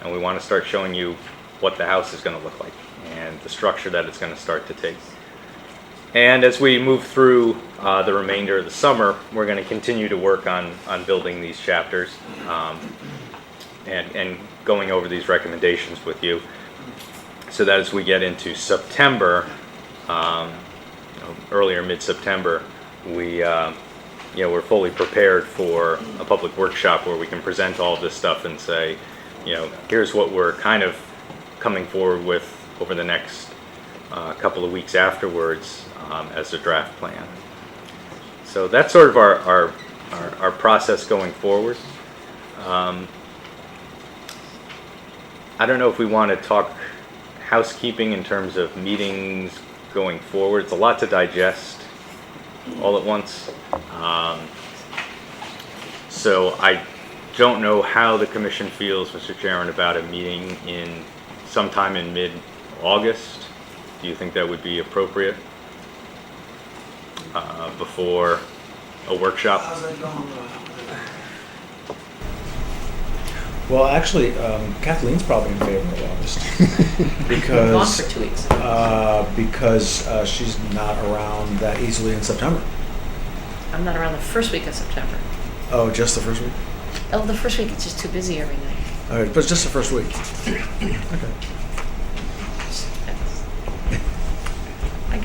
and we want to start showing you what the house is going to look like and the structure that it's going to start to take. And as we move through the remainder of the summer, we're going to continue to work on building these chapters and going over these recommendations with you, so that as we get into September, earlier mid-September, we're fully prepared for a public workshop where we can present all this stuff and say, here's what we're kind of coming forward with over the next couple of weeks afterwards as a draft plan. So that's sort of our process going forward. I don't know if we want to talk housekeeping in terms of meetings going forward. It's a lot to digest all at once. So I don't know how the commission feels, Mr. Chairman, about a meeting sometime in mid-August. Do you think that would be appropriate before a workshop? How's that going? Well, actually, Kathleen's probably in favor of August Gone because for 2 weeks. she's not around that easily in September. I'm not around the first week of September. Oh, just the first week? Oh, the first week it's just too busy every night. All right, but it's just the first week. Okay.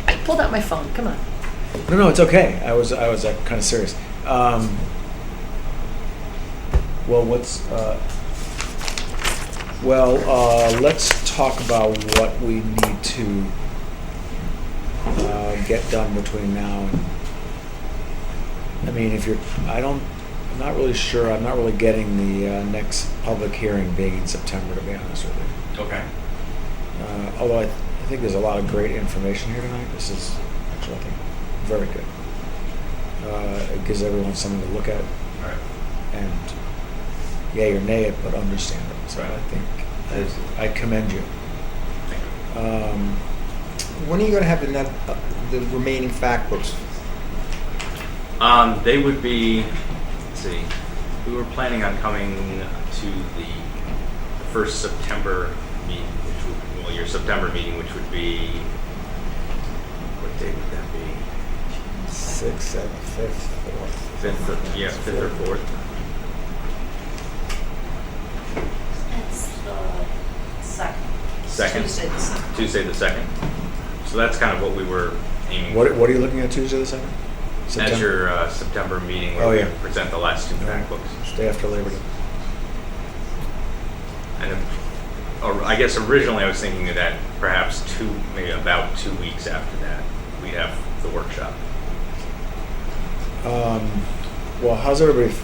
I pulled out my phone. Come on. No, it's okay. I was kind of serious. Let's talk about what we need to get done between now and. I mean, I'm not really sure. I'm not really getting the next public hearing being in September, to be honest with you. Okay. Although I think there's a lot of great information here tonight. This is actually, I think, very good. It gives everyone something to look at Right. and yay or nay it, but understand it. So Right. I think I commend you. When are you going to have the remaining fact books? They would be, let's see, we were planning on coming to the first September meeting, your September meeting, which would be, what day would that be? 6th, 7th, 5th, 4th. 5th or 4th. It's the second. Second? Tuesday the second. Tuesday the 2nd. So that's kind of what we were aiming What for. are you looking at Tuesday the 2nd? As your September meeting where Oh, we yeah. present the last two fact books. Day after Labor Day. And I guess originally I was thinking that perhaps maybe about 2 weeks after that, we'd have the workshop. Well, how's everybody?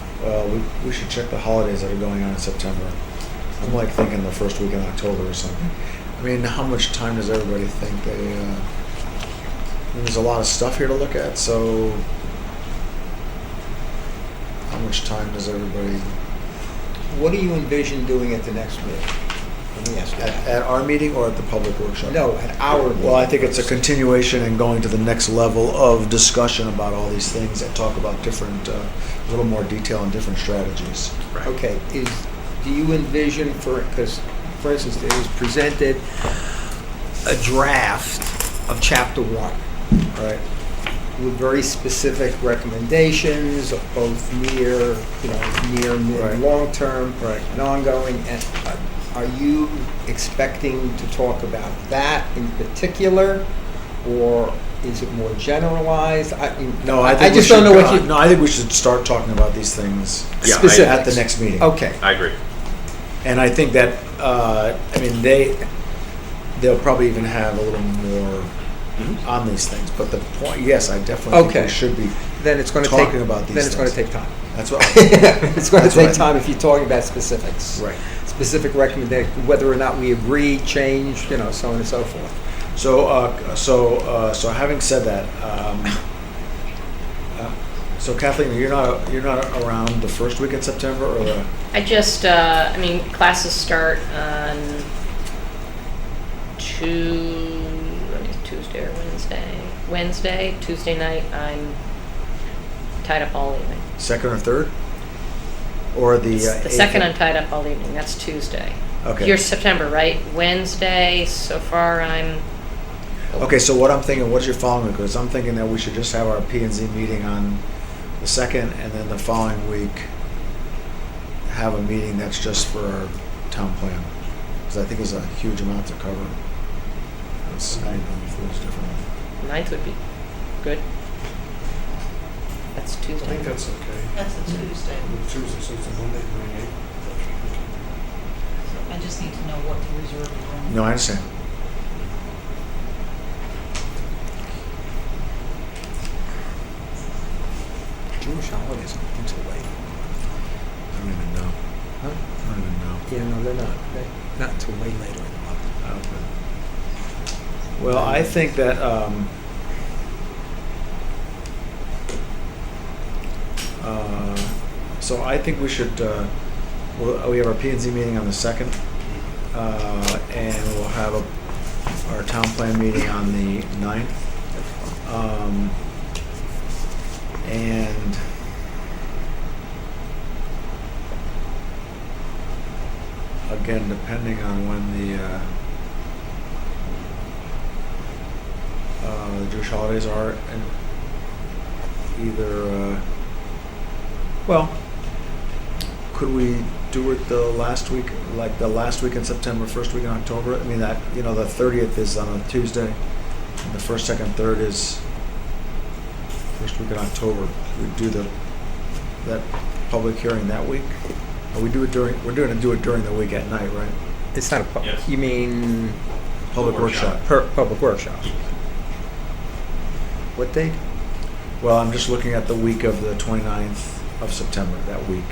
We should check the holidays that are going on in September. I'm like thinking the first week in October or something. I mean, how much time does everybody think they? There's a lot of stuff here to look at, so how much time does everybody? What do you envision doing at the next meeting? Let me ask you that. At our meeting or at the public workshop? No, at our meeting. Well, I think it's a continuation and going to the next level of discussion about all these things that talk about different, a little more detail and different strategies. Right. Okay, do you envision, because, for instance, there was presented a draft of Chapter 1, Right. with very specific recommendations of both near, mid, Right. and long term, Right. and ongoing. And are you expecting to talk about that in particular, or is it more generalized? No, I I think just we don't know should, what you. No, I think we should start talking about these things Yeah, Specifics. at the next meeting. Okay. I agree. And I think that they'll probably even have a little more on these things. But the point, yes, I definitely think Okay. we should be. Then it's going to Talking take. about these Then it's going to things. take time. That's what. It's going to That's what take I- time if you're talking about specifics. Right. Specific recommendation, whether or not we agree, change, so on and so forth. So having said that, so Kathleen, you're not around the first week in September or the? I just, classes start on Tuesday or Wednesday. Wednesday, Tuesday night, I'm tied up all evening. Second or third? Or the? The second I'm tied up all evening, that's Tuesday. Okay. You're September, right? Wednesday, so far I'm. Okay, so what I'm thinking, what's your following week? Because I'm thinking that we should just have our P and Z meeting on the second, and then the following week have a meeting that's just for our town plan. Because I think there's a huge amount to cover. I don't know if it was different. 9th would be good. That's I think Tuesday. that's okay. That's a Tuesday. Tuesday, so it's a Monday, 9/8. I just need to know what to reserve the room. No, I understand. Jewish holidays aren't until late. I don't even know. Huh? I don't even know. Yeah, no, they're not. Not until way later in the month. I don't know. Well, I think that, so I think we should, we have our P and Z meeting on the 2nd, and we'll have our town plan meeting on the 9th. And again, depending on when the Jewish holidays are, and either, well, could we do it the last week, like the last week in September, first week in October? I mean, that, the 30th is on a Tuesday, and the 1st, 2nd, 3rd is first week in October. We do that public hearing that week? Or we're going to do it during the week at night, right? It's not a Yes. You mean Public workshop. public workshop? What date? Well, I'm just looking at the week of the 29th of September, that week.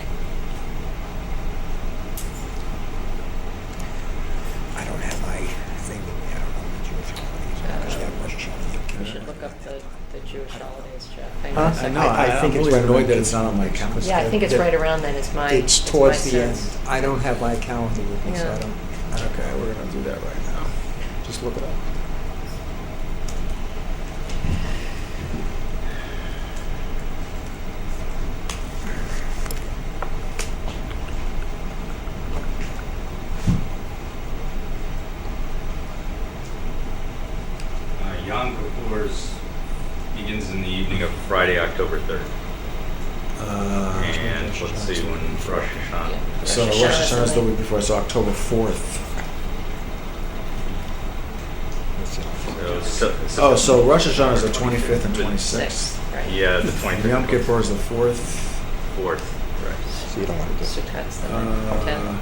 I don't have my thing with me. I don't know the Jewish holidays. Because we have Rosh Hashanah. We should look up the Jewish holidays, Jeff. I Huh? it's I like- know, I I'm think it's really right annoyed around that it's not on my calendar. Yeah, I think it's right around then, it's my. It's my towards the end. sense. I don't have my calendar with me, so Yeah. I don't. Okay, we're going to do that right now. Just look it up. Yom Kippur's begins in the evening of Friday, October 3rd. And let's see when Rosh Hashanah. Yeah. So Rosh Hashanah is the week before, so October 4th. So Rosh Hashanah is the 25th and 26th. Sixth, right. Yeah, the 25th. Yom Kippur is the 4th. 4th, right. So you don't want to do it. Sukhat's the Uh, 10th.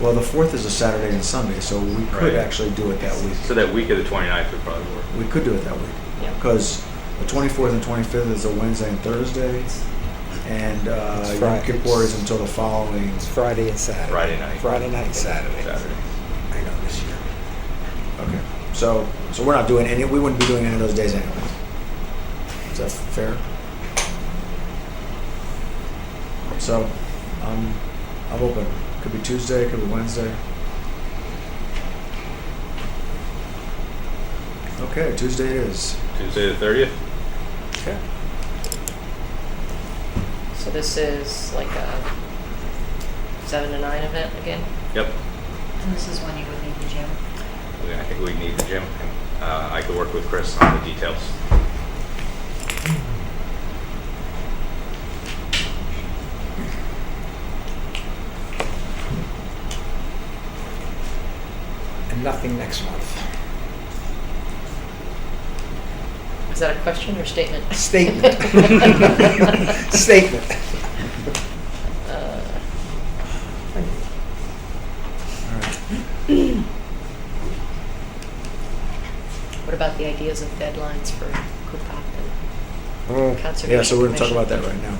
Well, the 4th is a Saturday and Sunday, so we could Right. actually do it that week. So that week of the 29th would probably work. We could do it that week. Yeah. Because the 24th and 25th is a Wednesday and Thursday, and Yom Friday. Kippur is until the following. It's Friday and Saturday. Friday night. Friday night and Saturday. Saturday. I know this year. Okay. So we're not doing any, we wouldn't be doing any of those days anyway. Is that fair? So, I'm open. Could be Tuesday, could be Wednesday. Okay, Tuesday it is. Tuesday the 30th? Okay. So this is like a 7 to 9 event again? Yep. And this is when you would need the gym. I think we need the gym. I could work with Chris on the details. And nothing next month. Is that a question or statement? Statement. Statement. All right. What about the ideas of deadlines for Coopop and Oh, Conservation Yeah, so we're going to talk Commission? about that right now.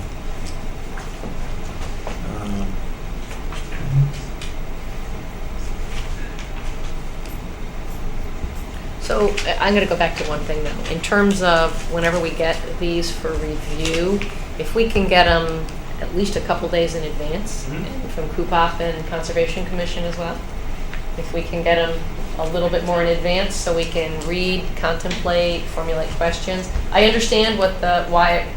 So I'm going to go back to one thing though. In terms of whenever we get these for review, if we can get them at least a couple days in advance, and from Coopop and Conservation Commission as well, if we can get them a little bit more in advance so we can read, contemplate, formulate questions. I understand what the why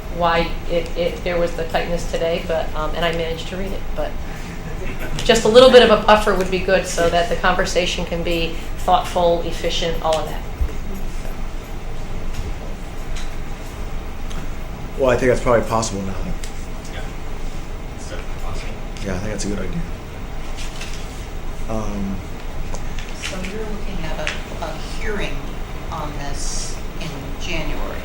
there was the tightness today, but and I managed to read it, but just a little bit of a buffer would be good so that the conversation can be thoughtful, efficient, all of that. Well, I think that's probably possible now. Yeah, it's definitely possible. Yeah, I think that's a good idea. So you're looking at a hearing on this in January.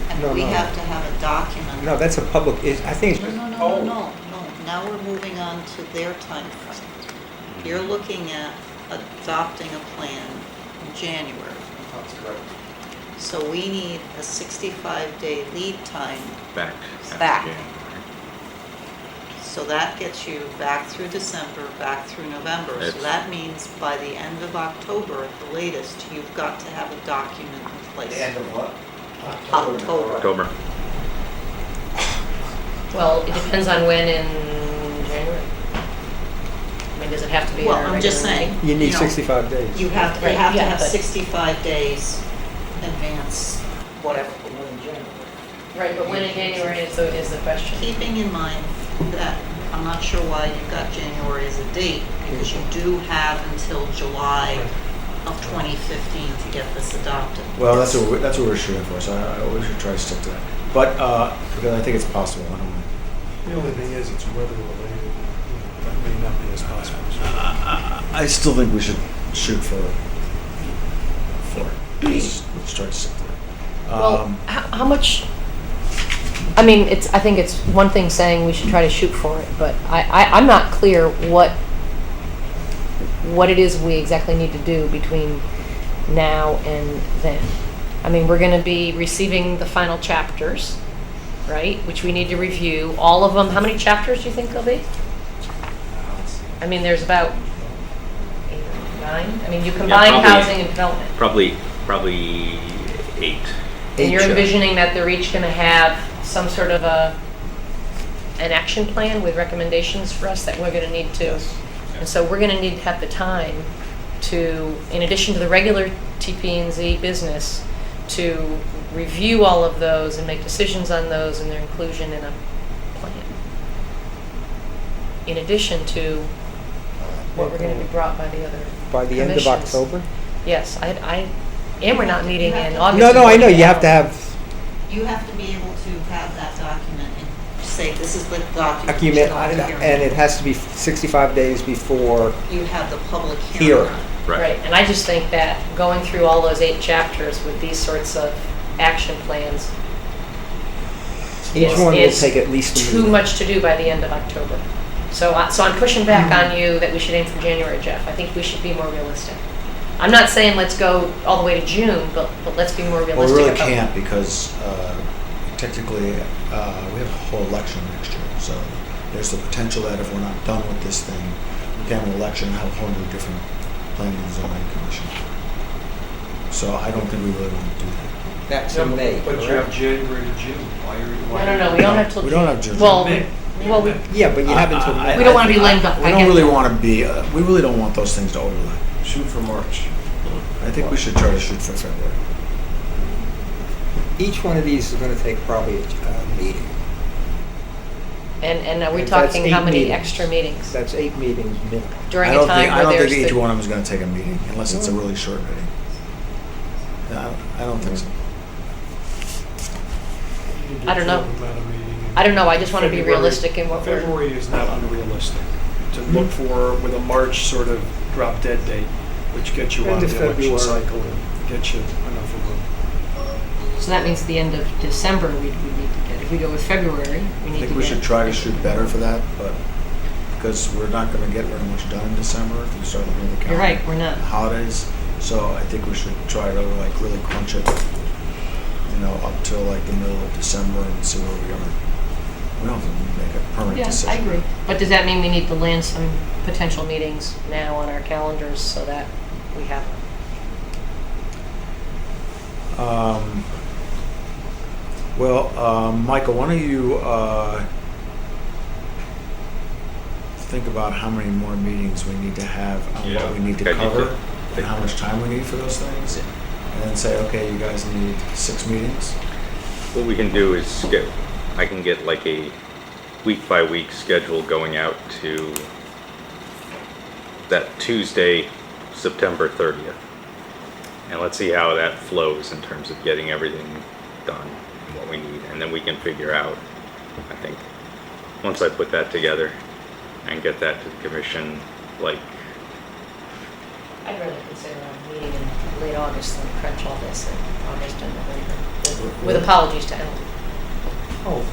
And No, we no. have to have a document. No, that's a public, I think it's, No. Now we're moving on to their timeframe. You're looking at adopting a plan in January. That's correct. So we need a 65-day lead time. Back. after Back. January. So that gets you back through December, back through November. So It's- that means by the end of October at the latest, you've got to have a document in place. The end of what? October. October. Well, it depends on when in January. I mean, does it have to be? Well, at our I'm just regular saying. meeting? you need know, 65 days. You have to Right, yeah, have but- 65 days advance, whatever. Right, but when in January is the question. Keeping in mind that, I'm not sure why you've got January as a date, because you do have until July of 2015 to get this adopted. Well, that's what we're shooting for, so I always should try to stick to that. But, because I think it's possible, I don't know. The only thing is, it's weather related. That may not be as possible. I still think we should shoot for it. Let's try to stick to it. Well, how much, I mean, I think it's one thing saying we should try to shoot for it, but I'm not clear what it is we exactly need to do between now and then. I mean, we're going to be receiving the final chapters, right, which we need to review. All of them, how many chapters do you think there'll be? I mean, there's about 8 or 9. I mean, you combine probably- housing and development. Probably 8. And you're H, envisioning that they're each going to have some sort of an action plan with recommendations for us that we're going to need to. And so we're going to need to have the time to, in addition to the regular TP&Z business, to review all of those and make decisions on those and their inclusion in a plan. In addition to what we're going to be brought by the other by the end of commissions. October? Yes, and we're not meeting in August. No, I know, you have to have You have to be able to have that document and say, this is the document. document, which is on and it has to be 65 days before You have the public Here. hearing on it. Right, and I just think that going through all those 8 chapters with these sorts of action plans each is- one will is take at least a too meeting. much to do by the end of October. So I'm pushing back on you that we should aim for January, Jeff. I think we should be more realistic. I'm not saying let's go all the way to June, but let's be more realistic. Well, we really about- can't because technically we have a whole election next year. So there's the potential that if we're not done with this thing, we can have an election and have a whole new different planning and zoning commission. So I don't think we really want to do that. That's in May, But you correct? have January to June. No, we don't have till. We don't have June. Well, May. well, Yeah, but you have until I- May. we don't want to be lame duck. We I don't get really that. want to be, we really don't want those things to overlap. Shoot for March. I think we should try to shoot for February. Each one of these is going to take probably a meeting. And are we That's talking how 8 many meetings. extra meetings That's 8 meetings minimum. during I a don't time think, I where don't there's think each the- one of them is going to take a meeting unless it's a really short meeting. I don't think so. I don't know. About a meeting in I don't know, I just want to be February. realistic in what we're. February is not unrealistic. To look for with a March sort of drop dead date, which gets you End on of the election February. cycle and gets you enough of a. So that means the end of December we need to get. If we go with February, we I need to think we get. should try to shoot better for that, but because we're not going to get very much done in December if we start looking at the calendar. You're right, we're not. Holidays, so I think we should try to like really crunch it, up till like the middle of December and see where we are. We don't have to make a permanent Yeah, decision. I agree. But does that mean we need to land some potential meetings now on our calendars so that we have them? Michael, why don't you think about how many more meetings we need to have on what we need to I need to cover think. and how much time we need for those things, and then say, okay, you guys need 6 meetings. What we can do is I can get like a week by week schedule going out to that Tuesday, September 30th. And let's see how that flows in terms of getting everything done, and what we need. And then we can figure out, I think, once I put that together and get that to the commission, like, I'd rather consider a meeting in late August than crunch all this in August and November. With apologies to Ellen. Oh,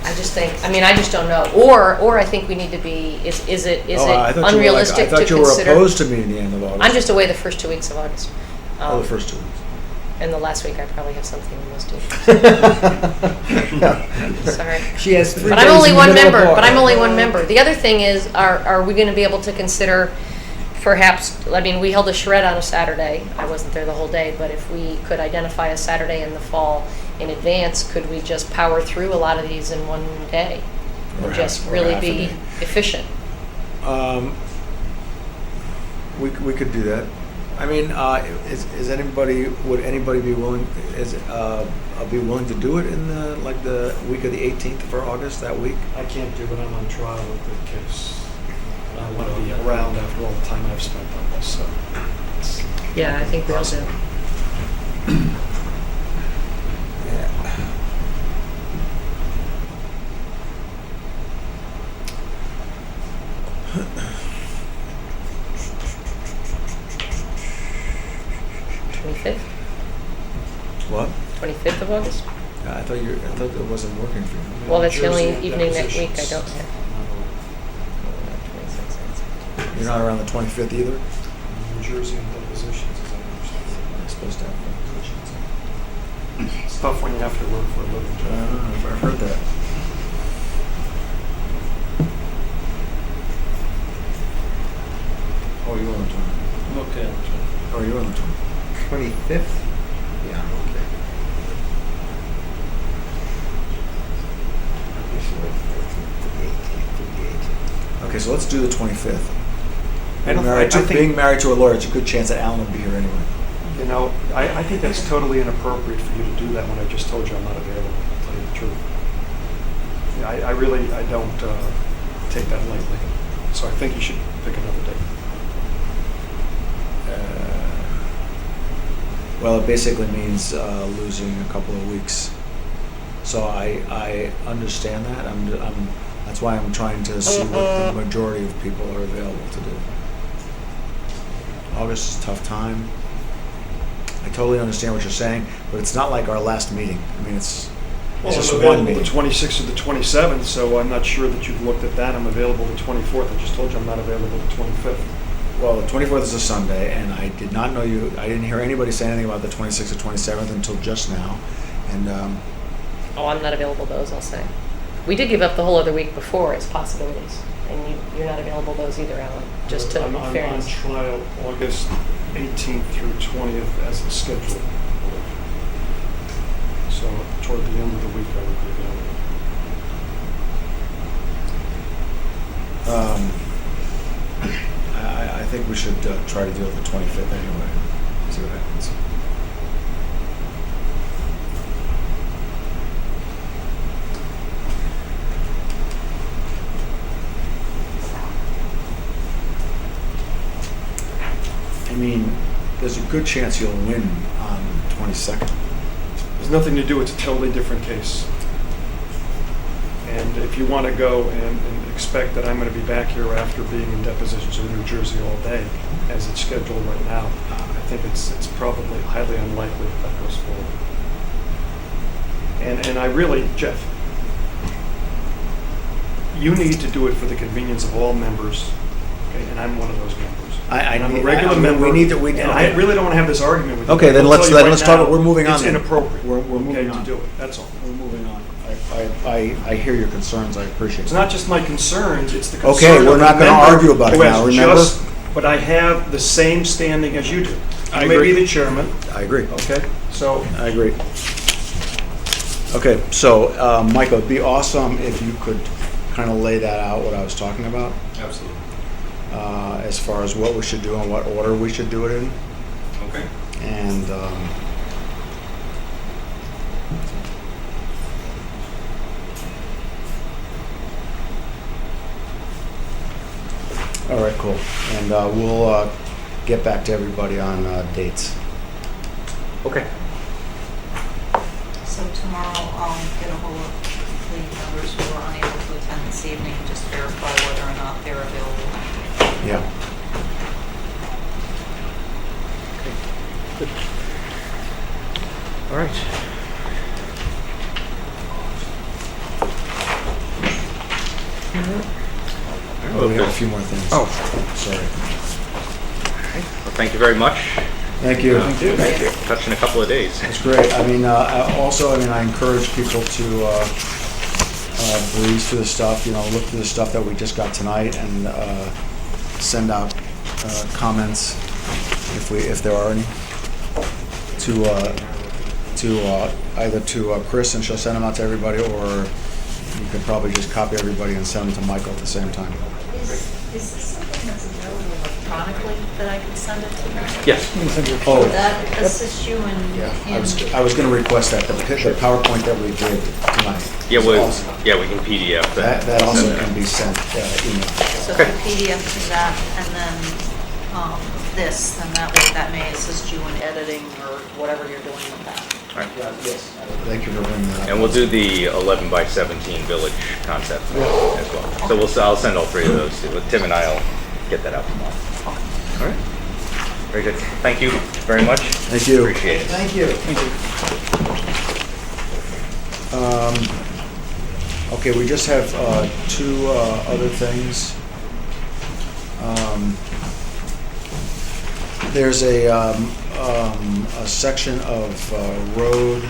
I just think, I just don't know. Or I think we need to be, is it I thought unrealistic to I thought you were consider? opposed to meeting the end of August. I'm just away the first 2 weeks of August. The first 2 weeks. And the last week I probably have something in those 2 weeks. Sorry. She has 3 But days I'm only in the one middle of member, but I'm August. only one member. The other thing is, are we gonna be able to consider perhaps, we held a shred on a Saturday. I wasn't there the whole day, but if we could identify a Saturday in the fall in advance, could we just power through a lot of these in one day? Or And half- just or really half a be day. efficient? We could do that. Would anybody be willing, be willing to do it in the week of the 18th for August, that week? I can't do it, I'm on trial with the case. And I want to be around after all the time I've spent on this, so. Yeah, I think we all do. Yeah. What? 25th of August? I thought it wasn't working for you. Well, that's the only Jersey evening that week I depositions. don't have. You're not around the 25th either? New Jersey and depositions, as I understand I'm supposed to have positions. it. It's tough when you have to work for a living. I've heard that. Oh, you're on the 20th. Okay. Oh, you're on the 20th. 25th? Yeah, okay. Okay, so let's do the 25th. I don't- Married I to- think- being married to a lawyer, it's a good chance that Alan will be here anyway. You know, I think that's totally inappropriate for you to do that when I just told you I'm not available, to tell you the truth. Yeah, I really don't take that lightly. So I think you should pick another date. Well, it basically means losing a couple of weeks. So I understand that. That's why I'm trying to see what the majority of people are available to do. August is a tough time. I totally understand what you're saying, but it's not like our last meeting. It's just I'm one available meeting. the 26th or the 27th, so I'm not sure that you've looked at that. I'm available the 24th. I just told you I'm not available the 25th. Well, the 24th is a Sunday, and I did not know you. I didn't hear anybody say anything about the 26th or 27th until just now. And Oh, I'm not available those, I'll say. We did give up the whole other week before as possibilities, and you're not available those either, Alan, just to I'm on fairness. trial August 18th through 20th as it's scheduled. So toward the end of the week, I would be available. I think we should try to do it the 25th anyway. See what happens. There's a good chance you'll win on the 22nd. There's nothing to do, it's a totally different case. And if you want to go and expect that I'm going to be back here after being in depositions in New Jersey all day, as it's scheduled right now, I think it's probably highly unlikely if that goes forward. And I really, Jeff, you need to do it for the convenience of all members, okay? And I'm one of those members. And I'm a regular member. And I really don't want to have this argument with you. Okay, then I'll let's tell you right talk. now, We're moving on. It's then. inappropriate. We're moving okay, on to do it. That's all. We're moving on. I hear your concerns. I appreciate It's it. not just my concerns, it's the concern Okay, of we're a not gonna member argue about it who now, has remember? But I have the same standing as you do. I You may agree. be the chairman, I agree. okay? So, I agree. Okay, so, Michael, it'd be awesome if you could kind of lay that out, what I was talking about, Absolutely. as far as what we should do and what order we should do it in. Okay. And, all right, cool. And we'll get back to everybody on dates. Okay. So tomorrow I'll get a hold of the members who are unable to attend this evening and just verify whether or not they're available. Yeah. Good. All right. Oh, we have a few more things. Oh. Sorry. Well, thank you very much. Thank you. Thank you. Touch in a couple of days. That's great. I mean, I encourage people to breeze through the stuff, look through the stuff that we just got tonight and send out comments if there are any to either to Chris, and she'll send them out to everybody, or you could probably just copy everybody and send them to Michael at the same time. Is this something that's available electronically that I can send it to them? Yes. Oh, Would that assist you in? yeah. I was going to request that the PowerPoint that we did tonight. Yeah, is awesome. we can PDF that. That also can be sent email. So if you PDF to that and then this, then that may assist you in editing or whatever you're doing with that. All right. Yes. Thank you for bringing that up. And we'll do the 11 by 17 village concept as well. So I'll send all three of those to Tim, and I'll get that out tomorrow. All right. Very good. Thank you very much. Thank you. Appreciate it. Thank you. Okay, we just have two other things. There's a section of road.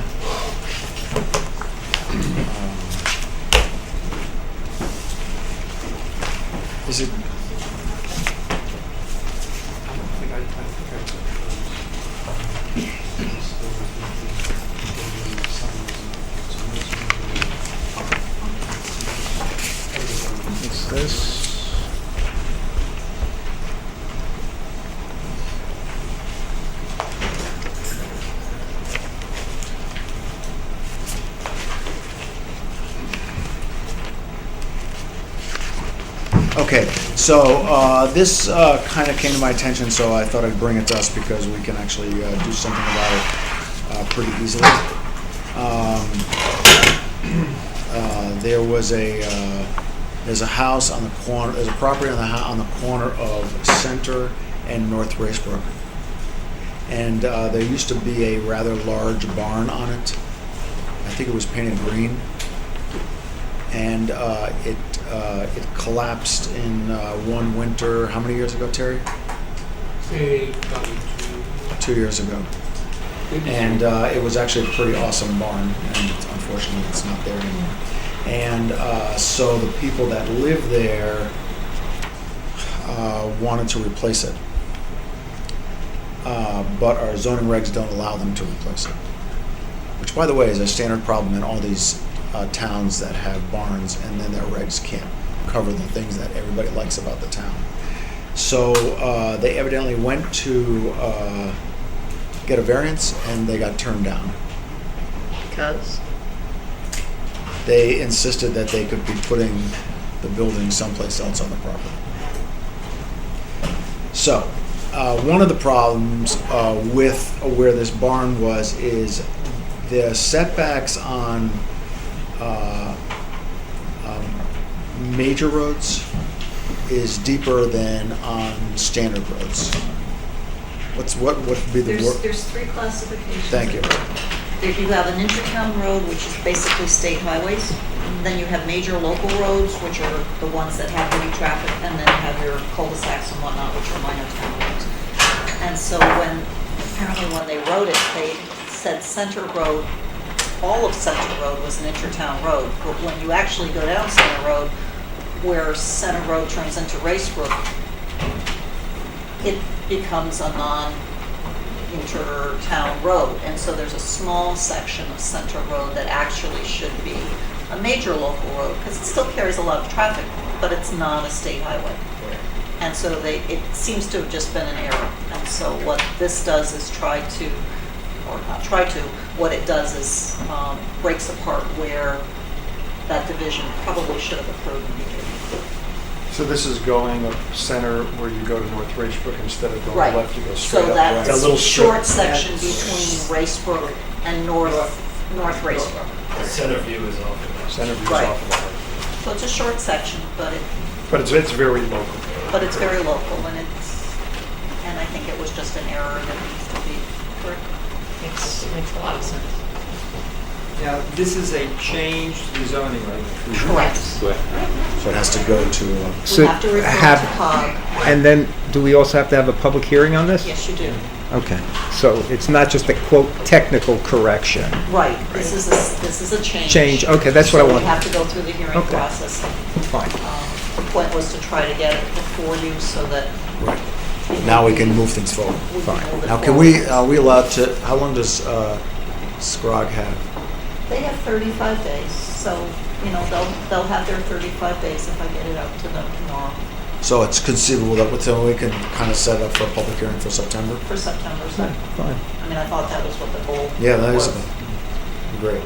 Is it? It's this. Okay, so this kind of came to my attention, so I thought I'd bring it to us because we can actually do something about it pretty easily. There's a house on the corner. There's a property on the corner of Center and North Racebrook, and there used to be a rather large barn on it. I think it was painted green, and it collapsed in one winter. How many years ago, Terry? Probably 2 years ago. And it was actually a pretty awesome barn, and unfortunately it's not there anymore. And so the people that live there wanted to replace it. But our zoning regs don't allow them to replace it. Which, by the way, is a standard problem in all these towns that have barns, and then their regs can't cover the things that everybody likes about the town. So they evidently went to get a variance, and they got turned down. Because? They insisted that they could be putting the building someplace else on the property. So one of the problems with where this barn was is the setbacks on major roads is deeper than on standard roads. What would be the word? There's three classifications. Thank you. If you have an intertown road, which is basically state highways, then you have major local roads, which are the ones that have heavy traffic, and then you have your cul-de-sacs and whatnot, which are minor town roads. And so apparently when they wrote it, they said Center Road, all of Center Road was an intertown road. But when you actually go down Center Road, where Center Road turns into Racebrook, it becomes a inter-town road. And so there's a small section of Center Road that actually should be a major local road, because it still carries a lot of traffic, but it's not a state highway. And so it seems to have just been an error. And so what this does is what it does is breaks apart where that division probably should have occurred immediately. So this is going up center where you go to North Racebrook, instead of going Right. left, you go straight So up. that's That a little short strip. section between Racebrook and North Racebrook. Center view is off of that. Center view's Right. off of that. So it's a short section, but It's very local. it's very local, and I think it was just an error that needs to be corrected. Makes a lot of sense. Now, this is a change to the zoning, right? Correct. So it has to go to, So We have to refer have- to COG. And then, do we also have to have a public hearing on this? Yes, you do. Okay, so it's not just a quote technical correction. Right, this is a change. Change, okay, that's what I So want. we have to go through the hearing Okay. process. Fine. The point was to try to get it before you so that right. Now we can move things forward. we can move it Now, can forward. are we allowed to, how long does Scrog have? They have 35 days, so, they'll have their 35 days if I get it out to them tomorrow So it's conceivable that we can kind of set up for a public hearing for September? for September. So, Fine. I mean, I thought that was what the goal Yeah, that is was. great.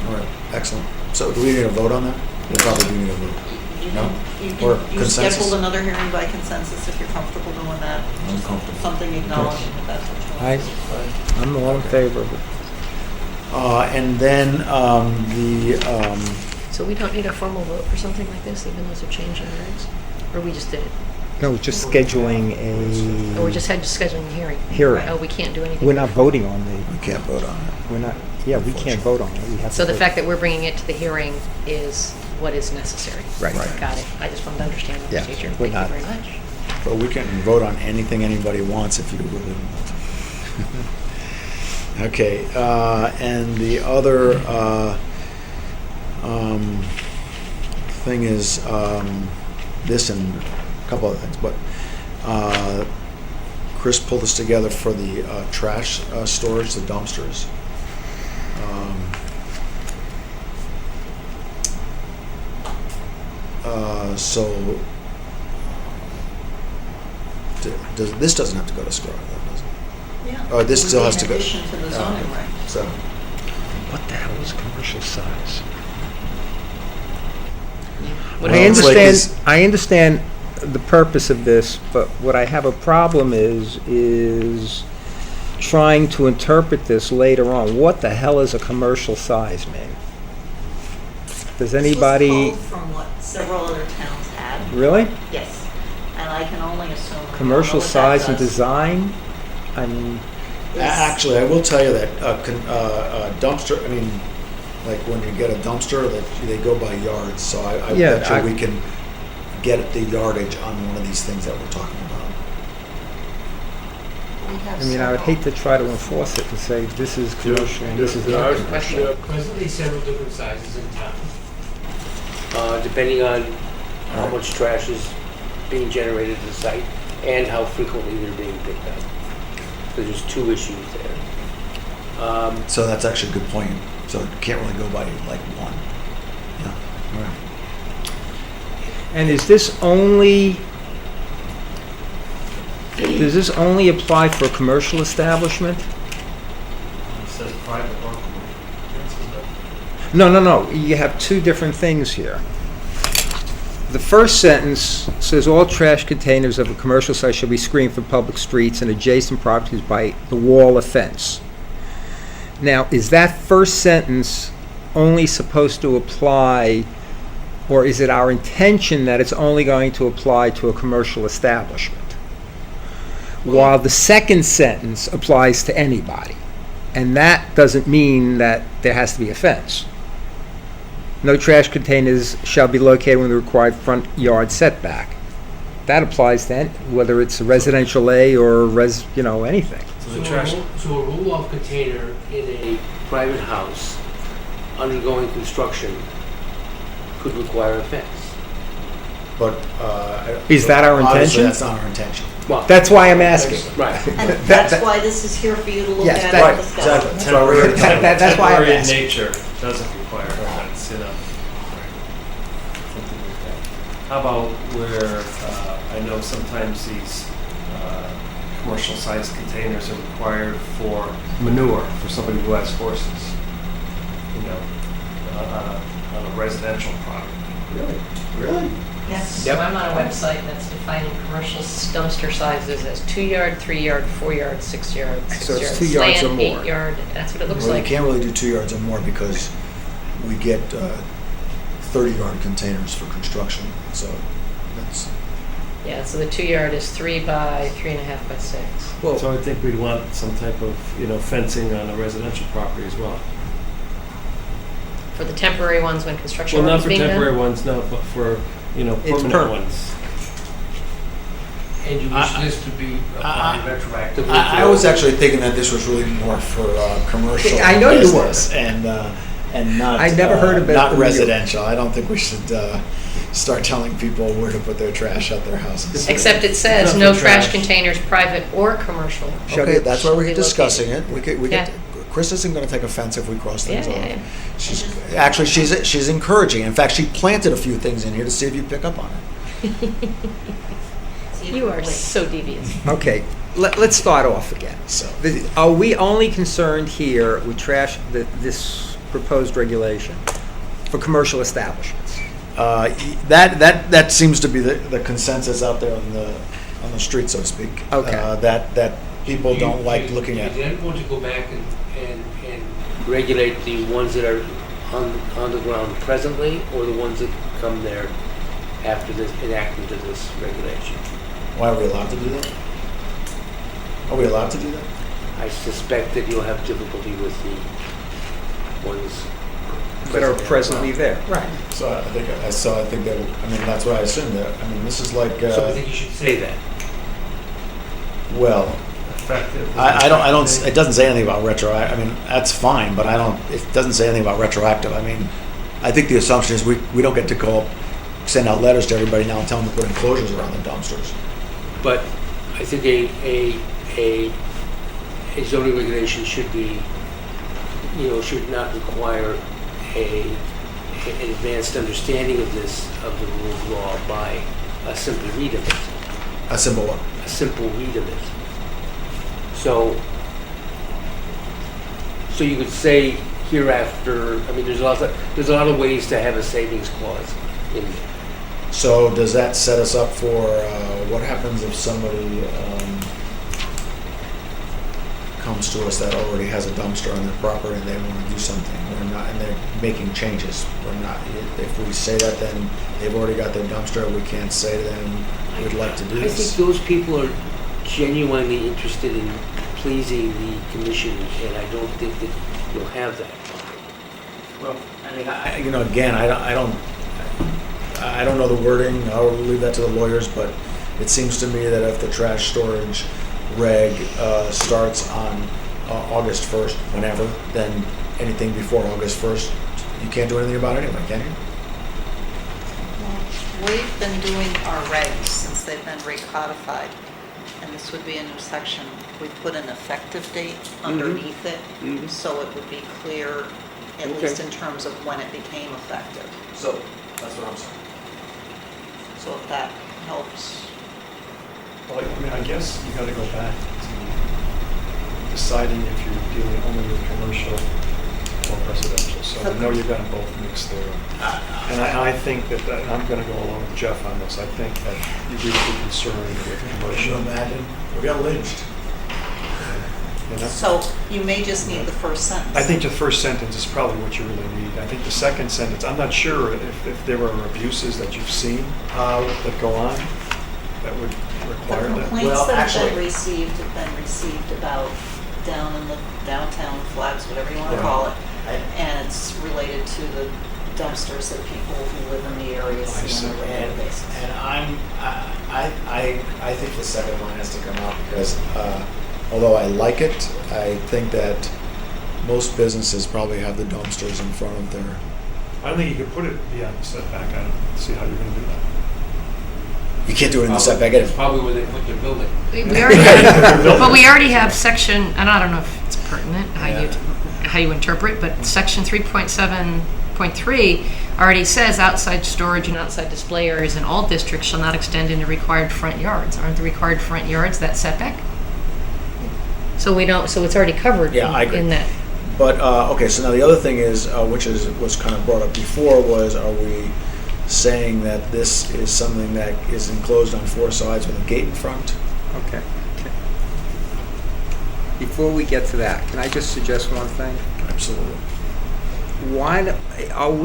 All right, excellent. So do we need a vote on that? We probably do need a vote. You No? can, Or you consensus? scheduled another hearing by consensus if you're comfortable doing that. I'm Just comfortable. Something acknowledging that that's what you want. I'm all in favor of it. And then So we don't need a formal vote for something like this, even though it's a change in the regs? Or we just did it? No, just scheduling Or we a, just had scheduling a hearing? Hearing. Oh, we can't do anything? we're not voting on we can't vote on it. we're not, yeah, we can't vote on it. We have So to the vote. fact that we're bringing it to the hearing is what is necessary? Right. Got it. I just wanted to understand the Yeah, procedure. we're Thank you not- very much. But we can vote on anything anybody wants if you really want. Okay, and the other thing is this and a couple other things, but Chris pulled this together for the trash storage, the dumpsters. So this doesn't have to go to SCROG, though, does it? Yeah. Oh, this It would still be has to go. In addition to the zoning reg. So, What the hell is commercial size? What I about- It's like I understand the purpose of this, but what I have a problem is trying to interpret this later on. What the hell is a commercial size mean? Does anybody, This was pulled from what several other towns had. really? Yes. And I can only assume. I don't know Commercial what that size and does. design? I mean, actually, I will tell you that dumpster, I mean, like when you get a dumpster, that they go by yards, so I Yeah, bet you we can get the yardage on one of these things that we're talking about. We have I mean, I would several. hate to try to enforce it and say, this is commercial and this is There not are commercial. presently several different sizes in town, depending on how much trash is being generated at the site and how frequently they're being picked up. So there's two issues there. So that's actually a good point. So it can't really go by like one. Yeah. All right. And is this only, does this only apply for a commercial establishment? It says private or commercial. No. You have two different things here. The first sentence says all trash containers of a commercial site shall be screened from public streets and adjacent properties by the wall or fence. Now, is that first sentence only supposed to apply, or is it our intention that it's only going to apply to a commercial establishment? While the second sentence applies to anybody. And that doesn't mean that there has to be a fence. No trash containers shall be located within the required front yard setback. That applies to whether it's a residential A or anything. So the trash, So a roll-off container in a private house undergoing construction could require a fence. But Is that our obviously intention? that's not our intention. Well, That's why I'm asking. right. And That- that's why this is here for you to look Yes, at that- and discuss. exactly. That's why we're here to talk about That's why I'm Temporary in asking. nature doesn't require a fence, you know. Something like that. How about where, I know sometimes these commercial sized containers are required for manure, for somebody who has horses, you know, on a residential property. Really? Yes. So I'm on a website that's defining commercial dumpster sizes as 2-yard, 3-yard, 4-yard, 6-yard, 6-yard. So it's 2 yards or slant, more. 8-yard, that's what it looks Well, you like. can't really do 2 yards or more because we get 30-yard containers for construction, so that's, Yeah, so the 2-yard is 3 by 3.5 by 6. Well, So I think we'd want some type of, you know, fencing on a residential property as well. For the temporary ones when construction Well, work not is for being temporary done? ones, no, but for, you know, It's permanent permanent. ones. And you wish this to be applied retroactively? I was actually thinking that this was really more for commercial I know you were. business and not. I never heard of it Not from you. residential. I don't think we should start telling people where to put their trash at their houses. Except it says Not no for trash trash. containers, private or commercial. Okay, that's why we're Shall be discussing it. We Yeah. get. Chris isn't going to take offense if we cross things Yeah, off. yeah, yeah. She's encouraging. In fact, she planted a few things in here to see if you pick up on it. You are so devious. okay, let's start off again. So Are we only concerned here with this proposed regulation for commercial establishments? that seems to be the consensus out there on the street, so to speak. Okay. That people don't like looking at. You then want to go back and regulate the ones that are on the ground presently, or the ones that come there after this enactment of this regulation? Why are we allowed to do that? Are we allowed to do that? I suspect that you'll have difficulty with the ones That are presently there. Right. So I think that. I mean, that's what I assumed. That I mean, this is like. So I think you should say that. Well, Effective. I don't. It doesn't say anything about retroactive. I mean, that's fine, but I don't. It doesn't say anything about retroactive. I mean, I think the assumption is we don't get to go send out letters to everybody now and tell them to put enclosures around the dumpsters. But I think a zoning regulation should be, should not require an advanced understanding of the rule of law by a simple read of it. A simple one. A simple read of it. So you could say hereafter, I mean, there's a lot of ways to have a savings clause in there. So does that set us up for what happens if somebody comes to us that already has a dumpster on their property and they want to do something? We're not, and they're making changes. We're not. If we say that, then they've already got their dumpster. We can't say to them, "We'd like to do I this." think those people are genuinely interested in pleasing the commission, and I don't think that you'll have that. Well, I mean, again, I don't know the wording. I'll leave that to the lawyers, but it seems to me that if the trash storage reg starts on August 1st, whenever, then anything before August 1st, you can't do anything about it anyway, can you? Well, we've been doing our regs since they've been recodified, and this would be a new section. We put an effective date underneath it, so it would be clear, at least in terms of when it became effective. So, that's what I'm saying. So if that helps. Well, I mean, I guess you gotta go back to deciding if you're dealing only with commercial or residential. So I know you've got them both mixed there. And I think that, I'm gonna go along with Jeff on this. I think that you need to be concerned with Can you commercial. imagine? We got lynched. You know? So you may just need the first sentence. I think the first sentence is probably what you really need. I think the second sentence, I'm not sure if there are abuses that you've seen that go on that would require The that. complaints Well, that have actually- been received about down in the downtown flags, whatever you want to Right. call it. I- And it's related to the dumpsters that people who live in the area I see see. on a regular basis. And I think the second line has to come out because although I like it, I think that most businesses probably have the dumpsters in front of their. I don't think you could put it beyond the setback. I don't see how you're gonna do that. You can't do it in the setback. That's probably where they put their building. We already have, but we already have section, and I don't know if it's pertinent, how you interpret, but section 3.7.3 already says outside storage and outside display areas in all districts shall not extend into required front yards. Aren't the required front yards that setback? So we don't, so it's already covered Yeah, I agree. in that. But, okay, so now the other thing is, was kind of brought up before, was are we saying that this is something that is enclosed on 4 sides with a gate in front? Okay. Before we get to that, can I just suggest one thing? Absolutely. Why don't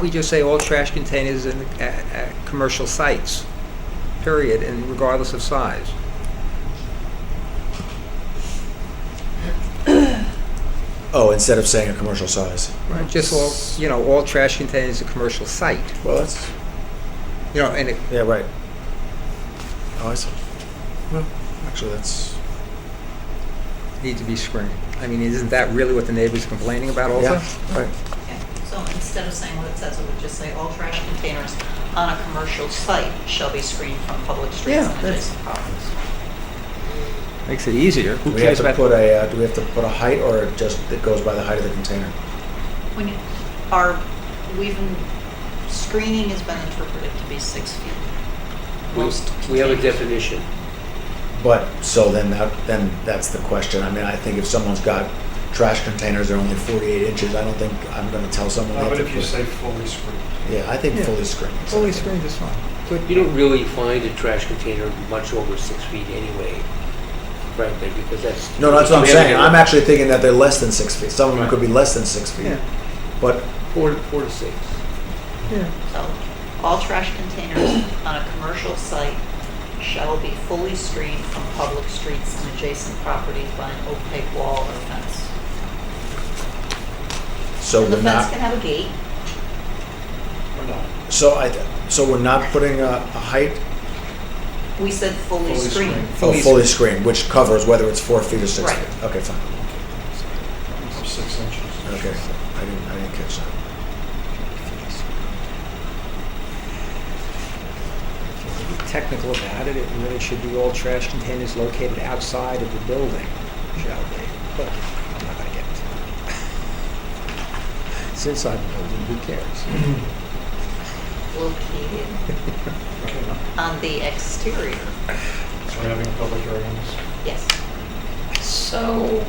we just say all trash containers at commercial sites, period, and regardless of size? Oh, instead of saying a commercial size. Right. Just all trash containers at commercial site. Well, that's, And it, yeah, right. Oh, I see. Well, actually, that's, need to be screened. I mean, isn't that really what the neighbors are complaining about also? yeah, right. Okay, so instead of saying what it says, it would just say all trash containers on a commercial site shall be screened from public streets Yeah, and that's- adjacent properties. Makes it easier. Who Do we have cares to about? put do we have to put a height, or it goes by the height of the container? When screening has been interpreted to be 6 feet. Most We have a containers. definition. But, so then that's the question. I mean, I think if someone's got trash containers that are only 48 inches, I don't think I'm gonna tell someone How they have about to if you put. say fully screened? Yeah, I think Yeah. fully screened. Fully screened is fine. Good. You don't really find a trash container much over 6 feet anyway, frankly, because that's. No, that's what I'm we have saying. to- I'm actually thinking that they're less than 6 feet. Some of them Right. could be less than 6 feet. Yeah. But, 4 to 6. So, all trash containers on a commercial site shall be fully screened from public streets and adjacent properties by an opaque wall or fence. so And the we're fence not, can have a gate. so we're not putting a height, We said fully Fully screened. screened. fully screened, which covers whether it's 4 feet or 6 Right. feet. Okay, fine. Or 6 inches. Okay, I didn't catch that. To be technical about it, it really should be all trash containers located outside of the building, shall be. But I'm not gonna get into it. It's inside the building, who cares? Located on the exterior. So we're having a public hearing on this. Yes, So,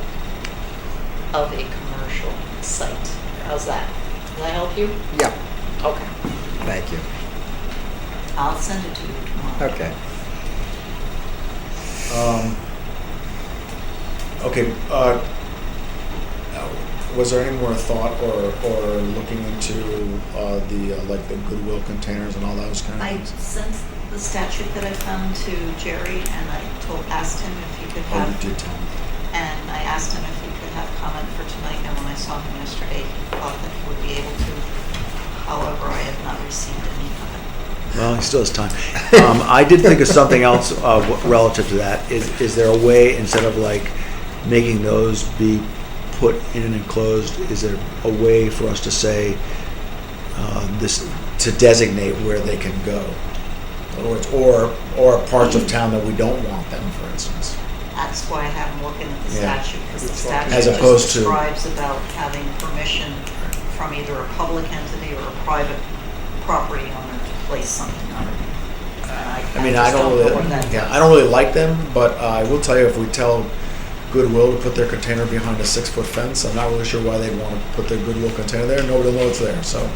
of a commercial site. How's that? Does that help you? Yeah, Okay. thank you. I'll send it to you tomorrow. Okay. Okay, was there any more thought or looking into the Goodwill containers and all those kind of I things? sent the statute that I found to Jerry, and I asked him if he could Oh, have, you did tell me. and I asked him if he could have comment for tonight, and when I saw him yesterday, he thought that he would be able to. However, I have not received any comment. Well, he still has time. I did think of something else relative to that. Is there a way, instead of making those be put in an enclosed, is there a way for us to say to designate where they can go? Or parts of town that we don't want them, for instance? That's why I have him looking at the Yeah. statute, because the As statute opposed just to- describes about having permission from either a public entity or a private property owner to place something on it. I mean, just I don't know really, what that yeah, does. I don't really like them, but I will tell you, if we tell Goodwill to put their container behind a 6-foot fence, I'm not really sure why they'd want to put their Goodwill container there. Nobody will know it's there, so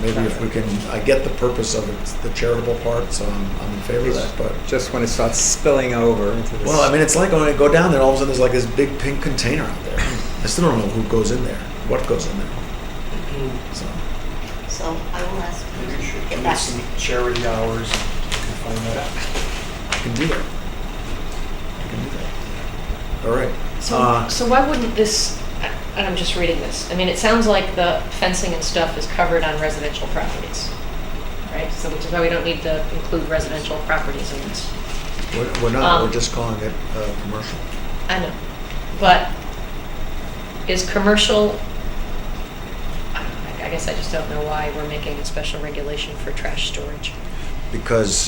maybe if we can, I get the purpose of it, the charitable part, so I'm in favor of that, but. Just when it starts spilling over into this. Well, I mean, it's like when I go down there, all of a sudden there's this big pink container out there. I still don't know who goes in there, what goes in there, so. So I will ask him Maybe we should to get do back. some charity hours and find that out. I can do that. I can do that. All right. so why wouldn't this, and I'm just reading this, I mean, it sounds like the fencing and stuff is covered on residential properties, right? So which is why we don't need to include residential properties in this. We're not, Um, we're just calling it commercial. I know, but is commercial, I guess I just don't know why we're making a special regulation for trash storage. because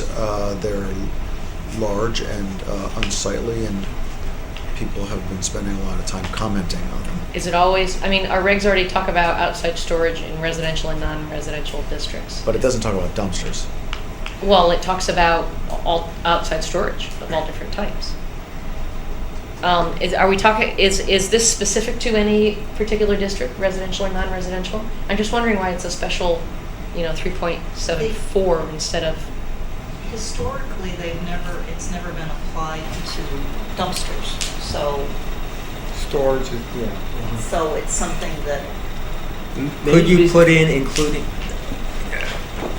they're large and unsightly, and people have been spending a lot of time commenting on them. Is it always, I mean, our regs already talk about outside storage in residential and non-residential districts. But it doesn't talk about dumpsters. Well, it talks about all outside storage of all different types. Are we talking, is this specific to any particular district, residential or non-residential? I'm just wondering why it's a special, 3.74 instead of, Historically, it's never been applied to dumpsters, so Storage is, yeah. so it's something that, Could you put in including,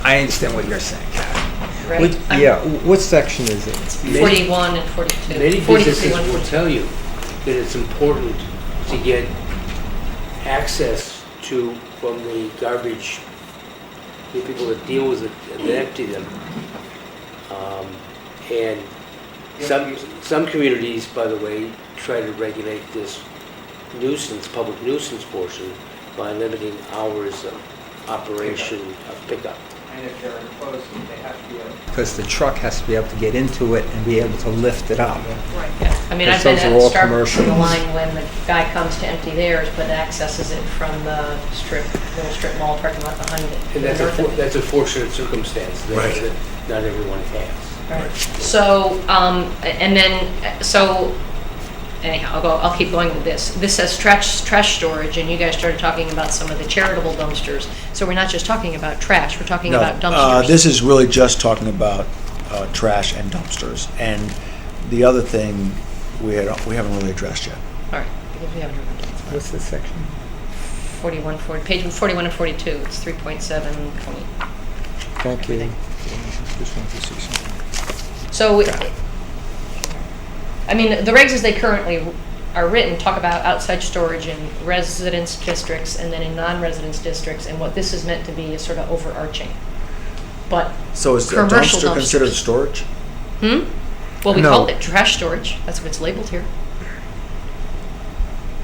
I understand what you're saying, Kathy. right? Which- Yeah, what section is it? 41 and 42. Many 43, businesses 1, will 42. tell you that it's important to get access to, from the garbage, the people that deal with it and empty them. And some communities, by the way, try to regulate this nuisance, public nuisance portion by limiting hours of operation of pickup. And if they're enclosed, they have to be able. Because the truck has to be able to get into it and be able to lift it up. right. Yeah, I mean, I've Because been those are all at Starbucks on commercial. the line when the guy comes to empty theirs, but accesses it from the little strip mall parking lot behind it. And that's a fortunate circumstance that Right. that not everyone has. Right. So, anyhow, I'll keep going with this. This says trash storage, and you guys started talking about some of the charitable dumpsters. So we're not just talking about trash, we're talking about dumpsters. This is really just talking about trash and dumpsters. And the other thing we haven't really addressed yet. All right, because we haven't heard that. What's the section? 41, page 41 and 42, it's 3.7 point. Thank you. Everything. Just wanted to see something. So, I mean, the regs as they currently are written talk about outside storage in residence districts and then in non-residence districts, and what this is meant to be is sort of overarching. But So is a commercial dumpster considered dumpsters. storage? Well, we No. call it trash storage. That's what it's labeled here.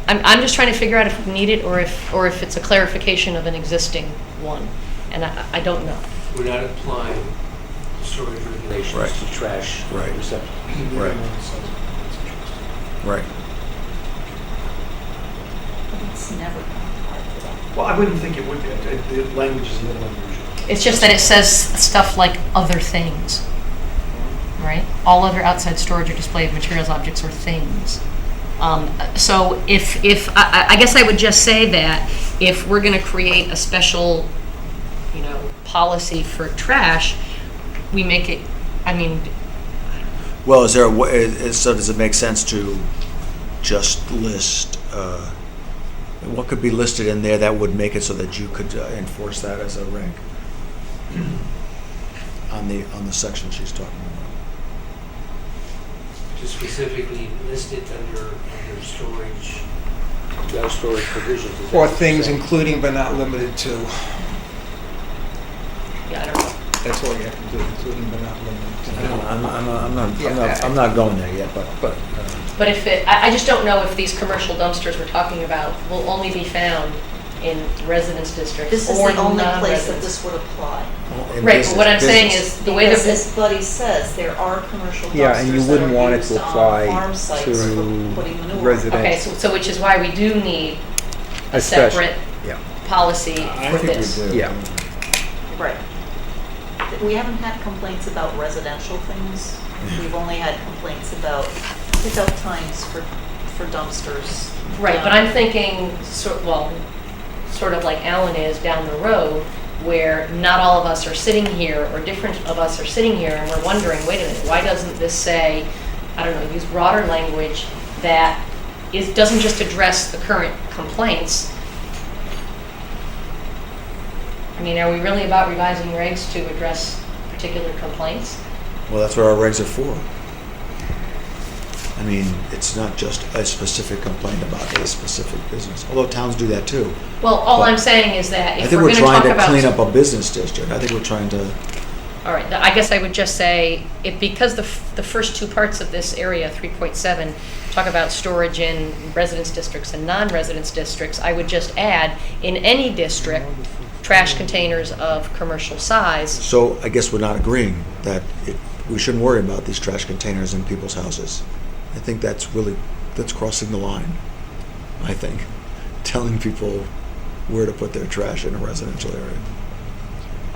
I'm just trying to figure out if we need it or if it's a clarification of an existing one, and I don't know. We're not applying storage regulations Right. to trash Right. receptacles. Right. Right. It's never been applied to that. Well, I wouldn't think it would be. The language is a little unusual. It's just that it says stuff like other things, right? All other outside storage or display of materials, objects, or things. So if I guess I would just say that if we're going to create a special, policy for trash, we make it. I mean, Well, is there a way, so does it make sense to just list, what could be listed in there that would make it so that you could enforce that as a reg? On the section she's talking about. To specifically list it under storage, storage provisions. is that Or what things you're saying? including but not limited to. yeah, I don't know. That's all you have to do, including but not limited to. I'm not going there yet, but. But if I just don't know if these commercial dumpsters we're talking about will only be found in residence districts This is or the only place that non-residence. this would apply. Right, but what I'm saying is the way Because that as Buddy says, there are commercial Yeah, and you dumpsters that wouldn't want are it used to on apply farm sites to for putting manure. residential. Okay, so which is why we do need a Especially- separate Yeah. policy for this. Yeah. Right. We haven't had complaints about residential things. We've only had complaints about pickup times for dumpsters. Right, but I'm thinking, sort of like Alan is down the road, where not all of us are sitting here, or different of us are sitting here, and we're wondering, wait a minute, why doesn't this say, I don't know, use broader language that doesn't just address the current complaints. I mean, are we really about revising regs to address particular complaints? Well, that's what our regs are for. I mean, it's not just a specific complaint about a specific business, although towns do that too. Well, all But I'm saying is that I if think we're we're going to talk trying to about... clean up a business district. I think we're trying to, All right, I guess I would just say, because the first two parts of this area, 3.7, talk about storage in residence districts and non-residence districts, I would just add, in any district, trash containers of commercial size. So I guess we're not agreeing that we shouldn't worry about these trash containers in people's houses. I think that's crossing the line, I think. Telling people where to put their trash in a residential area.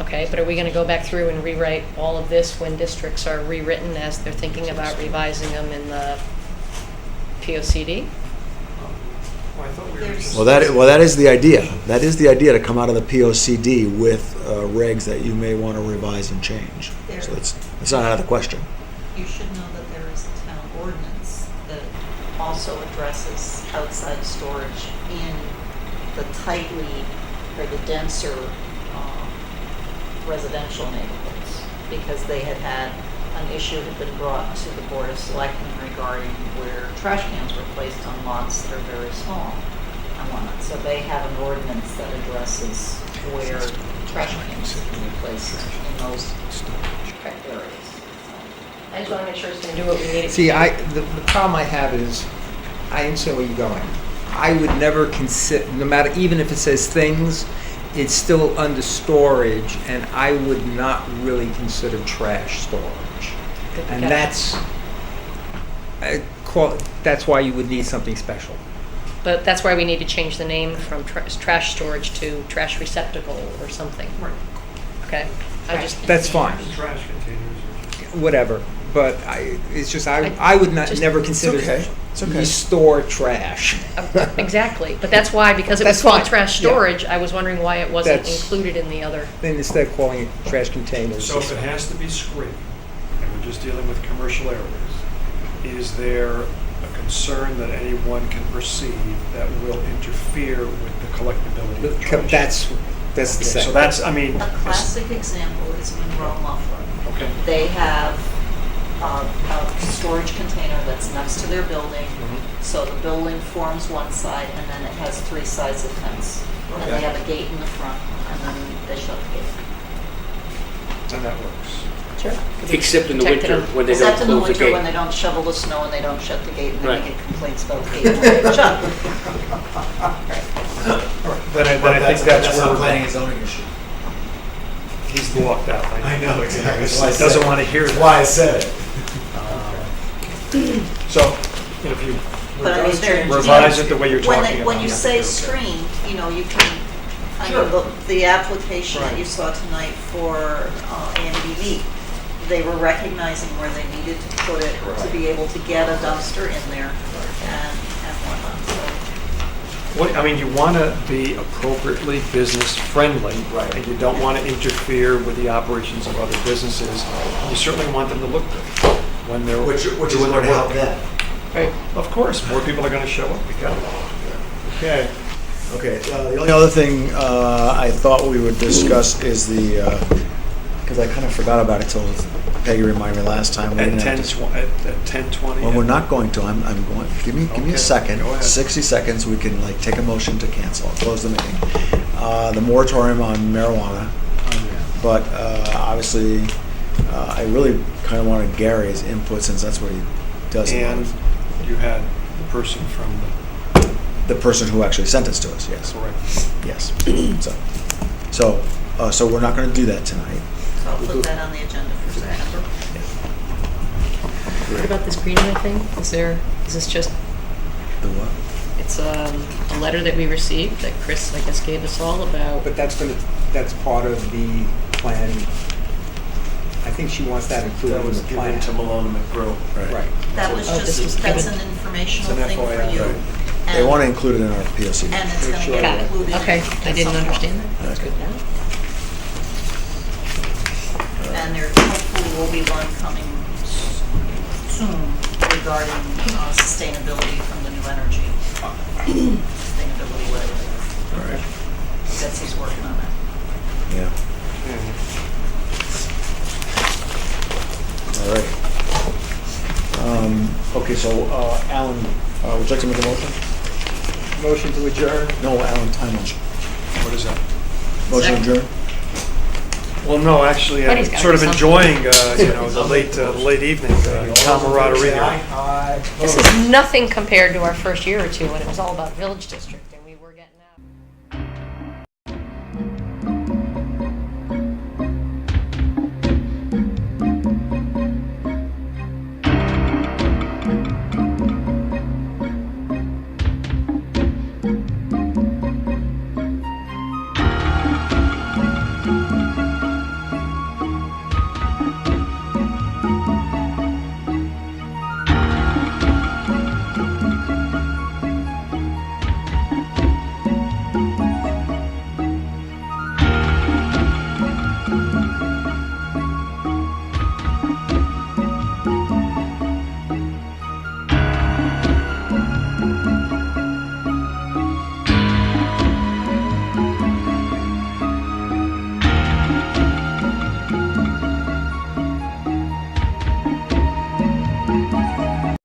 Okay, but are we going to go back through and rewrite all of this when districts are rewritten as they're thinking about revising them in the POCD? Well, I thought we were just. Well, that is the idea. That is the idea, to come out of the POCD with regs that you may want to revise and change. So it's not out of the question. You should know that there is a town ordinance that also addresses outside storage in the tightly or the denser residential neighborhoods, because they had an issue had been brought to the Board of Selectmen regarding where trash cans were placed on lots that are very small and whatnot. So they have an ordinance that addresses where trash cans can be placed in those areas. I just want to make sure it's going to do what we need it to See, do. the problem I have is, I understand where you're going. I would never consider, no matter, even if it says things, it's still under storage, and I would not really consider trash storage. And Okay. that's why you would need something special. But that's why we need to change the name from trash storage to trash receptacle or something. Right. Okay? That's fine, Trash containers are. whatever. But it's just, I would not, Just- never consider It's okay. you store trash. Exactly, but that's why, because it was That's called fine, trash yeah. storage, I was wondering why it wasn't That's- included in the other. Then instead of calling it trash containers. So if it has to be screened, and we're just dealing with commercial areas, is there a concern that anyone can perceive that will interfere with the collectability of trash? That's the Okay, same. so that's, I mean. A classic example is Monroe Muffler. Okay. They have a storage container that's next to their building. So the building forms one side, and then it has three sides of fence. And they Okay. have a gate in the front, and then they shut the gate. And that works. Sure. Except in the Protected winter, them. when they don't Except in the close the winter when gate. they don't shovel the snow and they don't shut the gate, and then Right. they get complaints about the gate when they shut. Then I think that's where planning and zoning issue. he's blocked out. I know, exactly. That's He why I doesn't said- want to hear That's that. why I said it. So, if you But I mean, they're. revise it the way you're When talking about. When you say screened, you know, you can, I Sure. know the application that Right. you saw tonight for ANBV, they were recognizing where they needed to put it to be able to get a dumpster in there and whatnot, so. What, I mean, you want to be appropriately business-friendly. Right. And you don't want to interfere with the operations of other businesses. You certainly want them to look good when they're Which is doing going their to help work. them. Right, of course, more people are going to show up. We got it. Okay. Okay, the only other thing I thought we would discuss is because I kind of forgot about it till Peggy reminded me last time. We At didn't have 10:20. Well, we're not going to. I'm going. Give me Okay, a second. go ahead. 60 seconds. We can take a motion to cancel. Close the meeting. The moratorium on marijuana. But obviously, I really kind of wanted Gary's input since that's what he does. a lot And of. you had the person from The person who actually sent this to us. Yes. correct. Yes. So we're not going to do that tonight. So I'll put that on the agenda for September. What about this greenway thing? Is this just, The what? it's a letter that we received that Chris, I guess, gave us all about. But that's part of the plan. I think she wants that included That in was the given plan. to Milone MacBroom. Right. That was Oh, this was just, that's given- an informational It's an thing for FYI, you. right. They And- want to include it in our POC. And it's going to Sure. get Got it. included. Okay, in I didn't some understand form. that. That's good now. And there hopefully will be one coming soon regarding sustainability from the new energy. Sustainability, whatever it is. All right. Betsy's working on that. Yeah. All right. Okay, so Alan, would you like to make a motion? Motion to adjourn. No, Alan, time on. What is that? Motion Second. adjourned? Well, no, actually, But I'm he's gotta sort of do enjoying, the late evening camaraderie here. This is nothing compared to our first year or two when it was all about Village District.